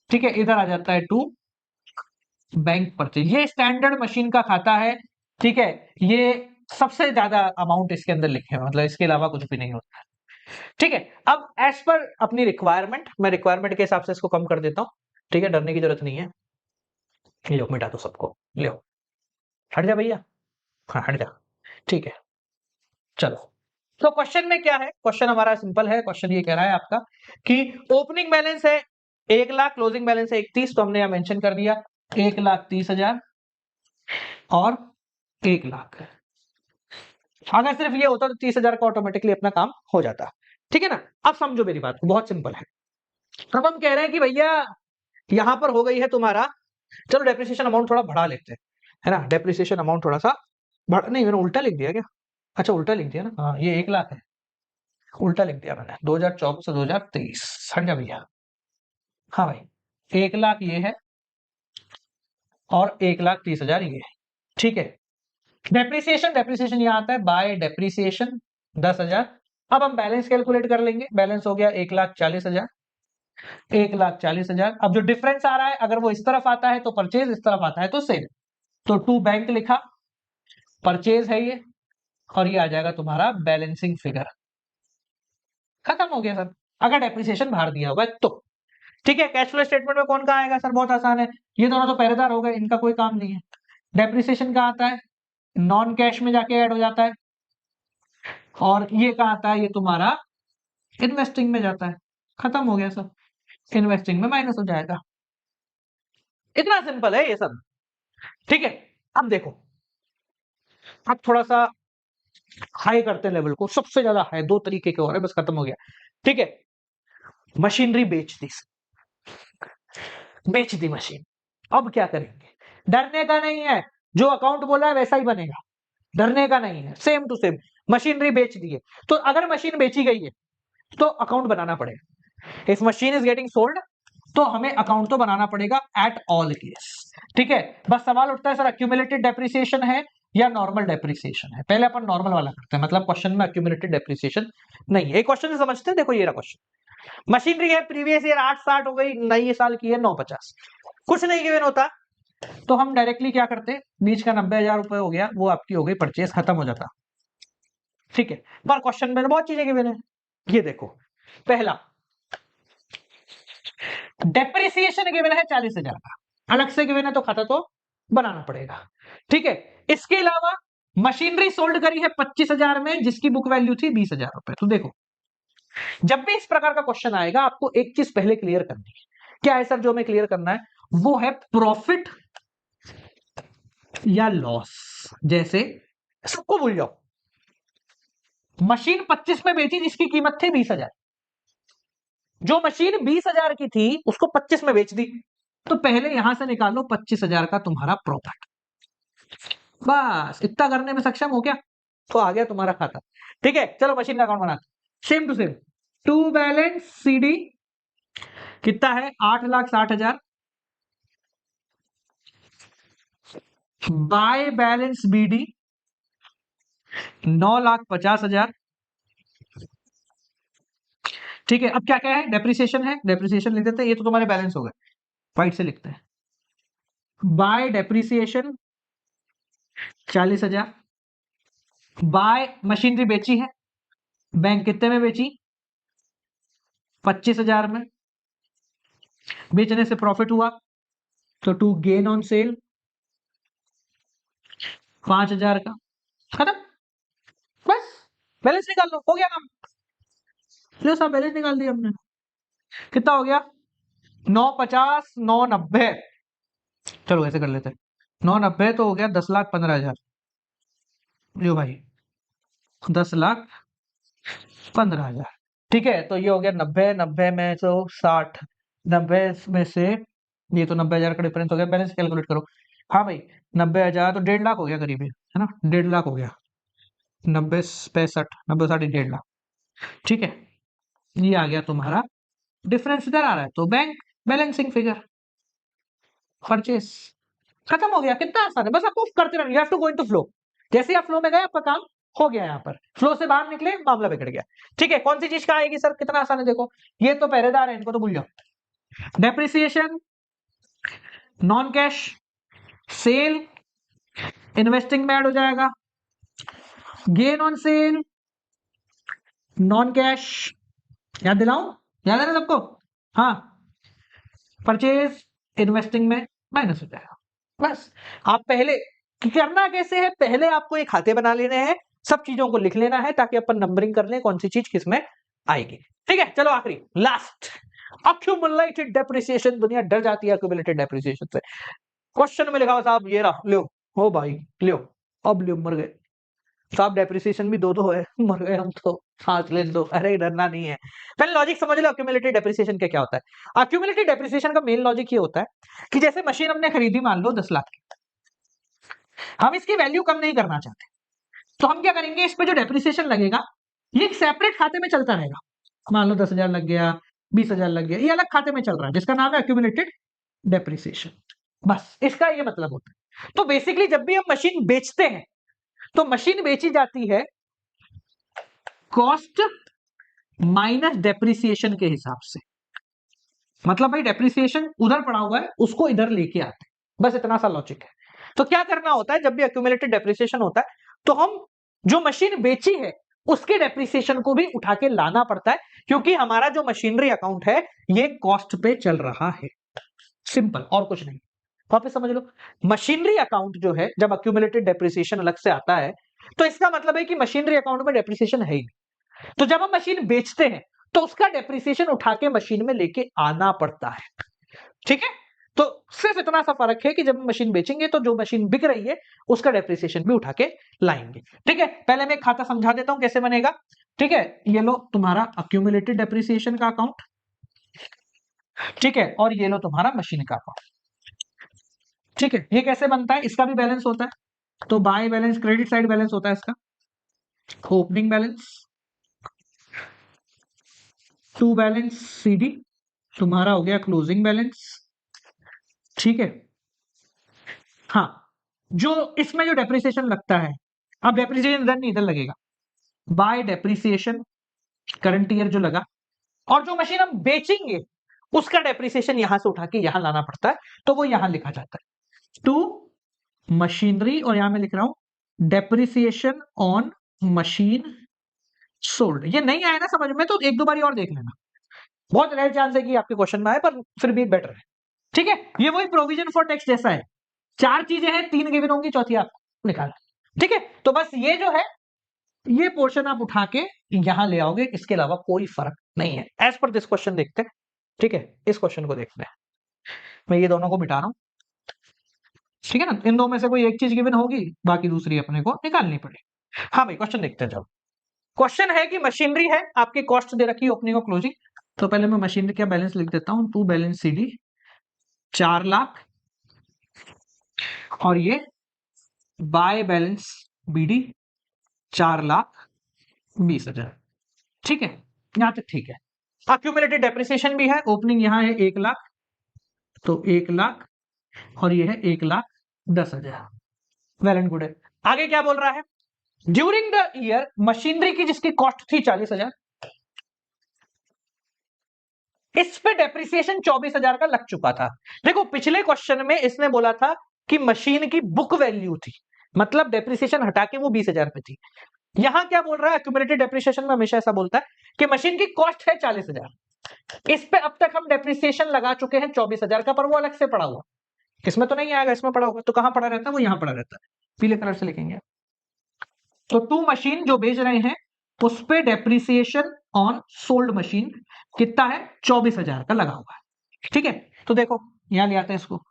ठीक है, इधर आ जाता है टू बैंक परचेज, ये स्टैंडर्ड मशीन का खाता है। ठीक है, ये सबसे ज्यादा अमाउंट इसके अंदर लिखे हैं, मतलब इसके अलावा कुछ भी नहीं होता। ठीक है, अब एज पर अपनी रिक्वायरमेंट, मैं रिक्वायरमेंट के हिसाब से इसको कम कर देता हूं। ठीक है, डरने की जरूरत नहीं है, लो मिटा दो सबको, लो हट जा भैया, हाँ हट जा। ठीक है, चलो तो क्वेश्चन में क्या है, क्वेश्चन हमारा सिंपल है। क्वेश्चन ये कह रहा है आपका कि ओपनिंग बैलेंस है 1 लाख, क्लोजिंग बैलेंस है 31, तो हमने यहां मेंशन कर दिया 1,30,000 और 1 लाख। अगर सिर्फ ये होता तो 30,000 का ऑटोमेटिकली अपना काम हो जाता। ठीक है ना, अब समझो मेरी बात, बहुत सिंपल है। अब हम कह रहे हैं कि भैया यहां पर हो गई है तुम्हारा, चलो डेप्रिसिएशन अमाउंट थोड़ा बढ़ा लेते हैं, है ना, डेप्रिसिएशन अमाउंट थोड़ा सा नहीं, मैंने उल्टा लिख दिया क्या, अच्छा उल्टा लिख दिया ना, हाँ ये 1 लाख है, उल्टा लिख दिया मैंने, 2024 से 2023, हट जा भैया। हाँ भाई 1 लाख ये है और 1,30,000 ये है। ठीक है, डेप्रिसिएशन, डेप्रिसिएशन यहाँ आता है बाय डेप्रिसिएशन 10,000। अब हम बैलेंस कैलकुलेट कर लेंगे, बैलेंस हो गया 1,40,000, 1,40,000। अब जो डिफरेंस आ रहा है, अगर वो इस तरफ आता है तो परचेज, इस तरफ आता है तो सेल, तो टू बैंक लिखा, परचेज है ये, और ये आ जाएगा तुम्हारा बैलेंसिंग फिगर, खत्म हो गया सर, अगर डेप्रिसिएशन बाहर दिया हुआ है तो। ठीक है, कैश फ्लो स्टेटमेंट में कौन कहाँ आएगा सर, बहुत आसान है, ये दोनों तो पहरेदार हो गए, इनका कोई काम नहीं है। डेप्रिसिएशन कहाँ आता है, नॉन कैश में जाके ऐड हो जाता है, और ये कहाँ आता है, ये तुम्हारा इन्वेस्टिंग में जाता है, खत्म हो गया सर, इन्वेस्टिंग में माइनस हो जाएगा, इतना सिंपल है ये सब। ठीक है, अब देखो, अब थोड़ा सा हाई करते हैं लेवल को, सबसे ज्यादा हाई, 2 तरीके के और है, बस खत्म हो गया। ठीक है, मशीनरी बेच दी मशीन, अब क्या करेंगे, डरने का नहीं है, जो अकाउंट बोला है वैसा ही बनेगा, डरने का नहीं है, सेम टू सेम। मशीनरी बेच दी है, तो अगर मशीन बेची गई है तो अकाउंट बनाना पड़ेगा, if machine is getting sold तो हमें अकाउंट तो बनाना पड़ेगा एट ऑल केस। ठीक है, बस सवाल उठता है सर अक्यूमुलेटेड डेप्रिसिएशन है या नॉर्मल डेप्रिसिएशन है। पहले अपन नॉर्मल वाला करते हैं, मतलब क्वेश्चन में एक्यूमुलेटेड डेप्रिसिएशन नहीं है। एक क्वेश्चन से समझते हैं, देखो ये रहा क्वेश्चन। मशीनरी है प्रीवियस ईयर 860 हो गई, नई साल की है 950, कुछ नहीं गिवन होता तो हम डायरेक्टली क्या करते, बीच का 90,000 रुपए हो गया, वो आपकी हो गई परचेस, खत्म हो जाता। ठीक है, पर क्वेश्चन में बहुत चीजें गिवन है। ये देखो, पहला डेप्रिसिएशन गिवन है 40,000 का, अलग से गिवन है तो खाता तो बनाना पड़ेगा। ठीक है, इसके अलावा मशीनरी सोल्ड करी है 25,000 में, जिसकी बुक वैल्यू थी 20,000 रुपए। तो देखो, जब भी इस प्रकार का क्वेश्चन आएगा आपको एक चीज पहले क्लियर करनी है। क्या है सर जो हमें क्लियर करना है? वो है प्रॉफिट या लॉस। जैसे सबको भूल जाओ, मशीन 25 में बेची जिसकी कीमत थी 20,000, जो मशीन 20,000 की थी उसको 25 में बेच दी, तो पहले यहां से निकालो 25,000 का तुम्हारा प्रॉफिट। बस इतना करने में सक्षम हो क्या, तो आ गया तुम्हारा खाता। ठीक है, चलो मशीन का अकाउंट बनाते, same to same. To balance CD कितना है, 8,60,000, बाय बैलेंस बीडी 9,50,000। ठीक है, अब क्या क्या है, डेप्रिसिएशन है, डेप्रिसिएशन लिख देते हैं, ये तो तुम्हारे बैलेंस हो गए, वाइट से लिखते हैं। बाय डेप्रिसिएशन 40,000, बाय मशीनरी बेची है, बैंक कितने में बेची, 25,000 में, बेचने से प्रॉफिट हुआ तो टू गेन ऑन सेल 5,000 का, खत्म। बस बैलेंस निकाल लो, हो गया काम। लो साहब, बैलेंस निकाल दिया हमने, कितना हो गया, 950, 990। चलो ऐसे कर लेते हैं, 990 तो हो गया 10,15,000। लो भाई 10,15,000। ठीक है, तो ये हो गया 90, 90 में तो 60, 90 में से ये तो 90,000 का डिफरेंस हो गया। बैलेंस कैलकुलेट करो। हाँ भाई 90,000 तो 1.5 लाख हो गया करीब, है ना, 1.5 लाख हो गया, 90 65, 90 60 1.5 लाख। ठीक है, ये आ गया तुम्हारा डिफरेंस, इधर आ रहा है तो बैंक बैलेंसिंग फिगर, परचेस, खत्म हो गया। कितना आसान है, बस आपको करते रहना, you have to go into flow. जैसे आप फ्लो में गए आपका काम हो गया, यहाँ पर फ्लो से बाहर निकले मामला बिगड़ गया। ठीक है, कौन सी चीज का आएगी सर, कितना आसान है, देखो ये तो पहरेदार है, इनको तो भूल जाओ। Depreciation, non cash, sale investing में ऐड हो जाएगा, gain on sale non cash, याद दिलाऊं, याद है ना सबको, हाँ, परचेज इन्वेस्टिंग में माइनस हो जाएगा। बस आप पहले करना कैसे है, पहले आपको ये खाते बना लेने हैं, सब चीजों को लिख लेना है ताकि अपन नंबरिंग कर लें कौन सी चीज किसमें आएगी। ठीक है, चलो आखिरी लास्ट, अक्यूमुलेटेड डेप्रिसिएशन। दुनिया डर जाती है अक्यूमुलेटेड डेप्रिसिएशन से। क्वेश्चन में लिखा हुआ साहब, ये रहा, लो हो भाई, लो अब लो, मर गए साहब, डेप्रिसिएशन भी दो दो है, मर गए हम तो, सांस ले दो, अरे डरना नहीं है। पहले लॉजिक समझ लो अक्यूमुलेटेड डेप्रिसिएशन क्या होता है। अक्यूमुलेटेड डेप्रिसिएशन का मेन लॉजिक ये होता है कि जैसे मशीन हमने खरीदी मान लो 10 लाख की, हम इसकी वैल्यू कम नहीं करना चाहते, तो हम क्या करेंगे, इस पे जो डेप्रिसिएशन लगेगा ये एक सेपरेट खाते में चलता रहेगा। मान लो 10,000 लग गया, 20,000 लग गया, ये अलग खाते में चल रहा है जिसका नाम है अक्यूमुलेटेड डेप्रिसिएशन। बस इसका ये मतलब होता है। तो बेसिकली जब भी हम मशीन बेचते हैं तो मशीन बेची जाती है कॉस्ट माइनस डेप्रिसिएशन के हिसाब से। मतलब भाई डेप्रिसिएशन उधर पड़ा हुआ है, उसको इधर लेके आते हैं, बस इतना सा लॉजिक है। तो क्या करना होता है, जब भी अक्यूमुलेटेड डेप्रिसिएशन होता है तो हम जो मशीन बेची है उसके डेप्रिसिएशन को भी उठा के लाना पड़ता है, क्योंकि हमारा जो मशीनरी अकाउंट है ये कॉस्ट पे चल रहा है। सिंपल, और कुछ नहीं। वापस समझ लो, मशीनरी अकाउंट जो है, जब अक्यूमुलेटेड डेप्रिसिएशन अलग से आता है तो इसका मतलब है कि मशीनरी अकाउंट में डेप्रिसिएशन है ही नहीं। तो जब हम मशीन बेचते हैं तो उसका डेप्रिसिएशन उठा के मशीन में लेके आना पड़ता है। ठीक है, तो सिर्फ इतना सा फर्क है कि जब मशीन बेचेंगे तो जो मशीन बिक रही है उसका डेप्रिसिएशन भी उठा के लाएंगे। ठीक है, पहले मैं खाता समझा देता हूं कैसे बनेगा। ठीक है, ये लो तुम्हारा अक्यूमुलेटेड डेप्रिसिएशन का अकाउंट, ठीक है, और ये लो तुम्हारा मशीन का अकाउंट। ठीक है, ये कैसे बनता है, इसका भी बैलेंस होता है, तो by balance credit side balance होता है इसका, opening balance, to balance CD तुम्हारा हो गया क्लोजिंग बैलेंस। ठीक है, हाँ, जो इसमें जो डेप्रिसिएशन लगता है, अब डेप्रिसिएशन इधर नहीं इधर लगेगा, बाय डेप्रिसिएशन करंट ईयर जो लगा, और जो मशीन हम बेचेंगे उसका डेप्रिसिएशन यहां से उठा के यहां लाना पड़ता है, तो वो यहां लिखा जाता है टू मशीनरी, और यहां मैं लिख रहा हूं डेप्रिसिएशन ऑन मशीन सोल्ड। ये नहीं आया ना समझ में तो एक दो बारी और देख लेना, बहुत रेयर चांस है कि आपके क्वेश्चन में आए, पर फिर भी बेटर है। ठीक है, ये वही प्रोविजन फॉर टैक्स जैसा है, चार चीजें हैं, तीन गिवन होंगी, चौथी आप निकाल। ठीक है, तो बस ये जो है ये पोर्शन आप उठा के यहां ले आओगे, इसके अलावा कोई फर्क नहीं है। एज पर दिस क्वेश्चन देखते हैं। ठीक है, इस क्वेश्चन को देखते हैं, मैं ये दोनों को मिटा रहा हूं। ठीक है ना, इन दो में से कोई एक चीज गिवन होगी, बाकी दूसरी अपने को निकालनी पड़ेगी। हाँ भाई, क्वेश्चन देखते हैं। जब क्वेश्चन है कि मशीनरी है, आपकी कॉस्ट दे रखी है ओपनिंग और क्लोजिंग, तो पहले मैं मशीनरी का बैलेंस लिख देता हूं, टू बैलेंस CD 4 लाख, और ये बाय बैलेंस BD 4,20,000। ठीक है, यहां तक ठीक है। अक्यूमुलेटेड डेप्रिसिएशन भी है, ओपनिंग यहां है 1 लाख, तो 1 लाख, और ये है 1,10,000। वेल एंड गुड है। आगे क्या बोल रहा है, ड्यूरिंग द ईयर मशीनरी की जिसकी कॉस्ट थी 40,000, इस पे डेप्रिसिएशन 24,000 का लग चुका था। देखो पिछले क्वेश्चन में इसने बोला था कि मशीन की बुक वैल्यू थी, मतलब डेप्रिसिएशन हटा के वो 20,000 पे थी। यहां क्या बोल रहा है, एक्यूमुलेटेड डेप्रिसिएशन में हमेशा ऐसा बोलता है कि मशीन की कॉस्ट है 40,000, इस पे अब तक हम डेप्रिसिएशन लगा चुके हैं 24,000 का, पर वो अलग से पड़ा हुआ, इसमें तो नहीं आएगा, इसमें पड़ा होगा, तो कहां पड़ा रहता है, वो यहां पड़ा रहता है, पीले कलर से लिखेंगे। तो टू मशीन जो बेच रहे हैं उस पे डेप्रिसिएशन ऑन सोल्ड मशीन कितना है, 24,000 का लगा हुआ है। ठीक है, तो देखो यहां ले आते हैं, इसको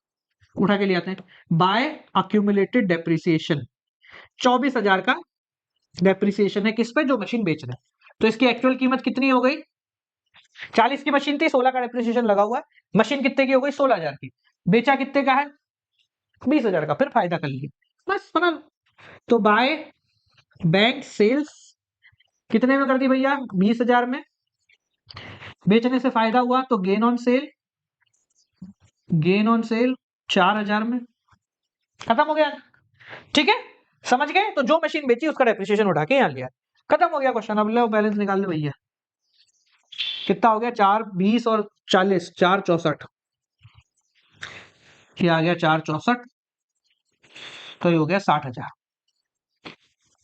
उठा के ले आते हैं, बाय अक्यूमुलेटेड डेप्रिसिएशन 24,000 का डेप्रिसिएशन है किस पे, जो मशीन बेच रहे हैं, तो इसकी एक्चुअल कीमत कितनी हो गई, 40 की मशीन थी, 16 का डेप्रिसिएशन लगा हुआ है, मशीन कितने की हो गई, 16,000 की, बेचा कितने का है, 20,000 का, फिर फायदा कर लिए, बस बना। तो बाय बैंक सेल्स कितने में कर दी भैया, 20,000 में, बेचने से फायदा हुआ तो गेन ऑन सेल 4,000 में, खत्म हो गया। ठीक है, समझ गए, तो जो मशीन बेची उसका डेप्रिसिएशन उठा के यहां लिया, खत्म हो गया क्वेश्चन। अब लो बैलेंस निकाल ले भैया, कितना हो गया, 4, 20 और 40, 4, 64, ये आ गया 4, 64, तो ये हो गया 60,000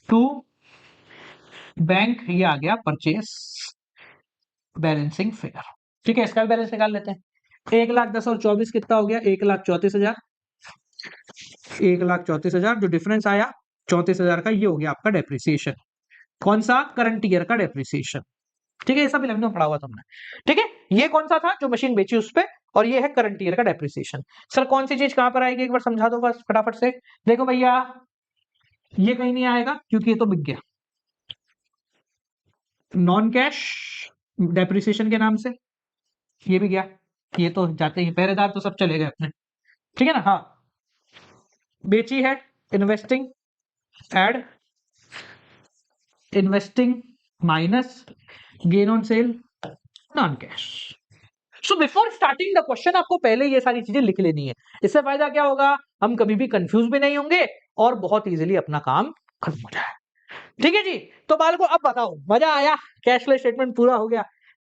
टू बैंक, ये आ गया परचेस बैलेंसिंग फिगर। ठीक है, इसका बैलेंस निकाल लेते हैं, 1,10,000 और 24 कितना हो गया, 1,34,000, 1,34,000, जो डिफरेंस आया 34,000 का, ये हो गया आपका डेप्रिसिएशन, कौन सा, करंट ईयर का डेप्रिसिएशन। ठीक है, ये सब 11 में पढ़ा हुआ तुमने। ठीक है, ये कौन सा था, जो मशीन बेची उस पे, और ये है करंट ईयर का डेप्रिसिएशन। सर कौन सी चीज कहां पर आएगी, एक बार समझा दो बस फटाफट से। देखो भैया, ये कहीं नहीं आएगा क्योंकि ये तो बिक गया, नॉन कैश डेप्रिसिएशन के नाम से ये भी गया, ये तो जाते ही पहरेदार तो सब चले गए अपने। ठीक है ना, हाँ, बेची है, investing, add investing minus gain on sale, non cash. So before starting the question आपको पहले ये सारी चीजें लिख लेनी है, इससे फायदा क्या होगा, हम कभी भी कंफ्यूज भी नहीं होंगे और बहुत इजीली अपना काम खत्म हो जाए। ठीक है जी, तो बाल को अब बताओ, मजा आया, कैश फ्लो स्टेटमेंट पूरा हो गया,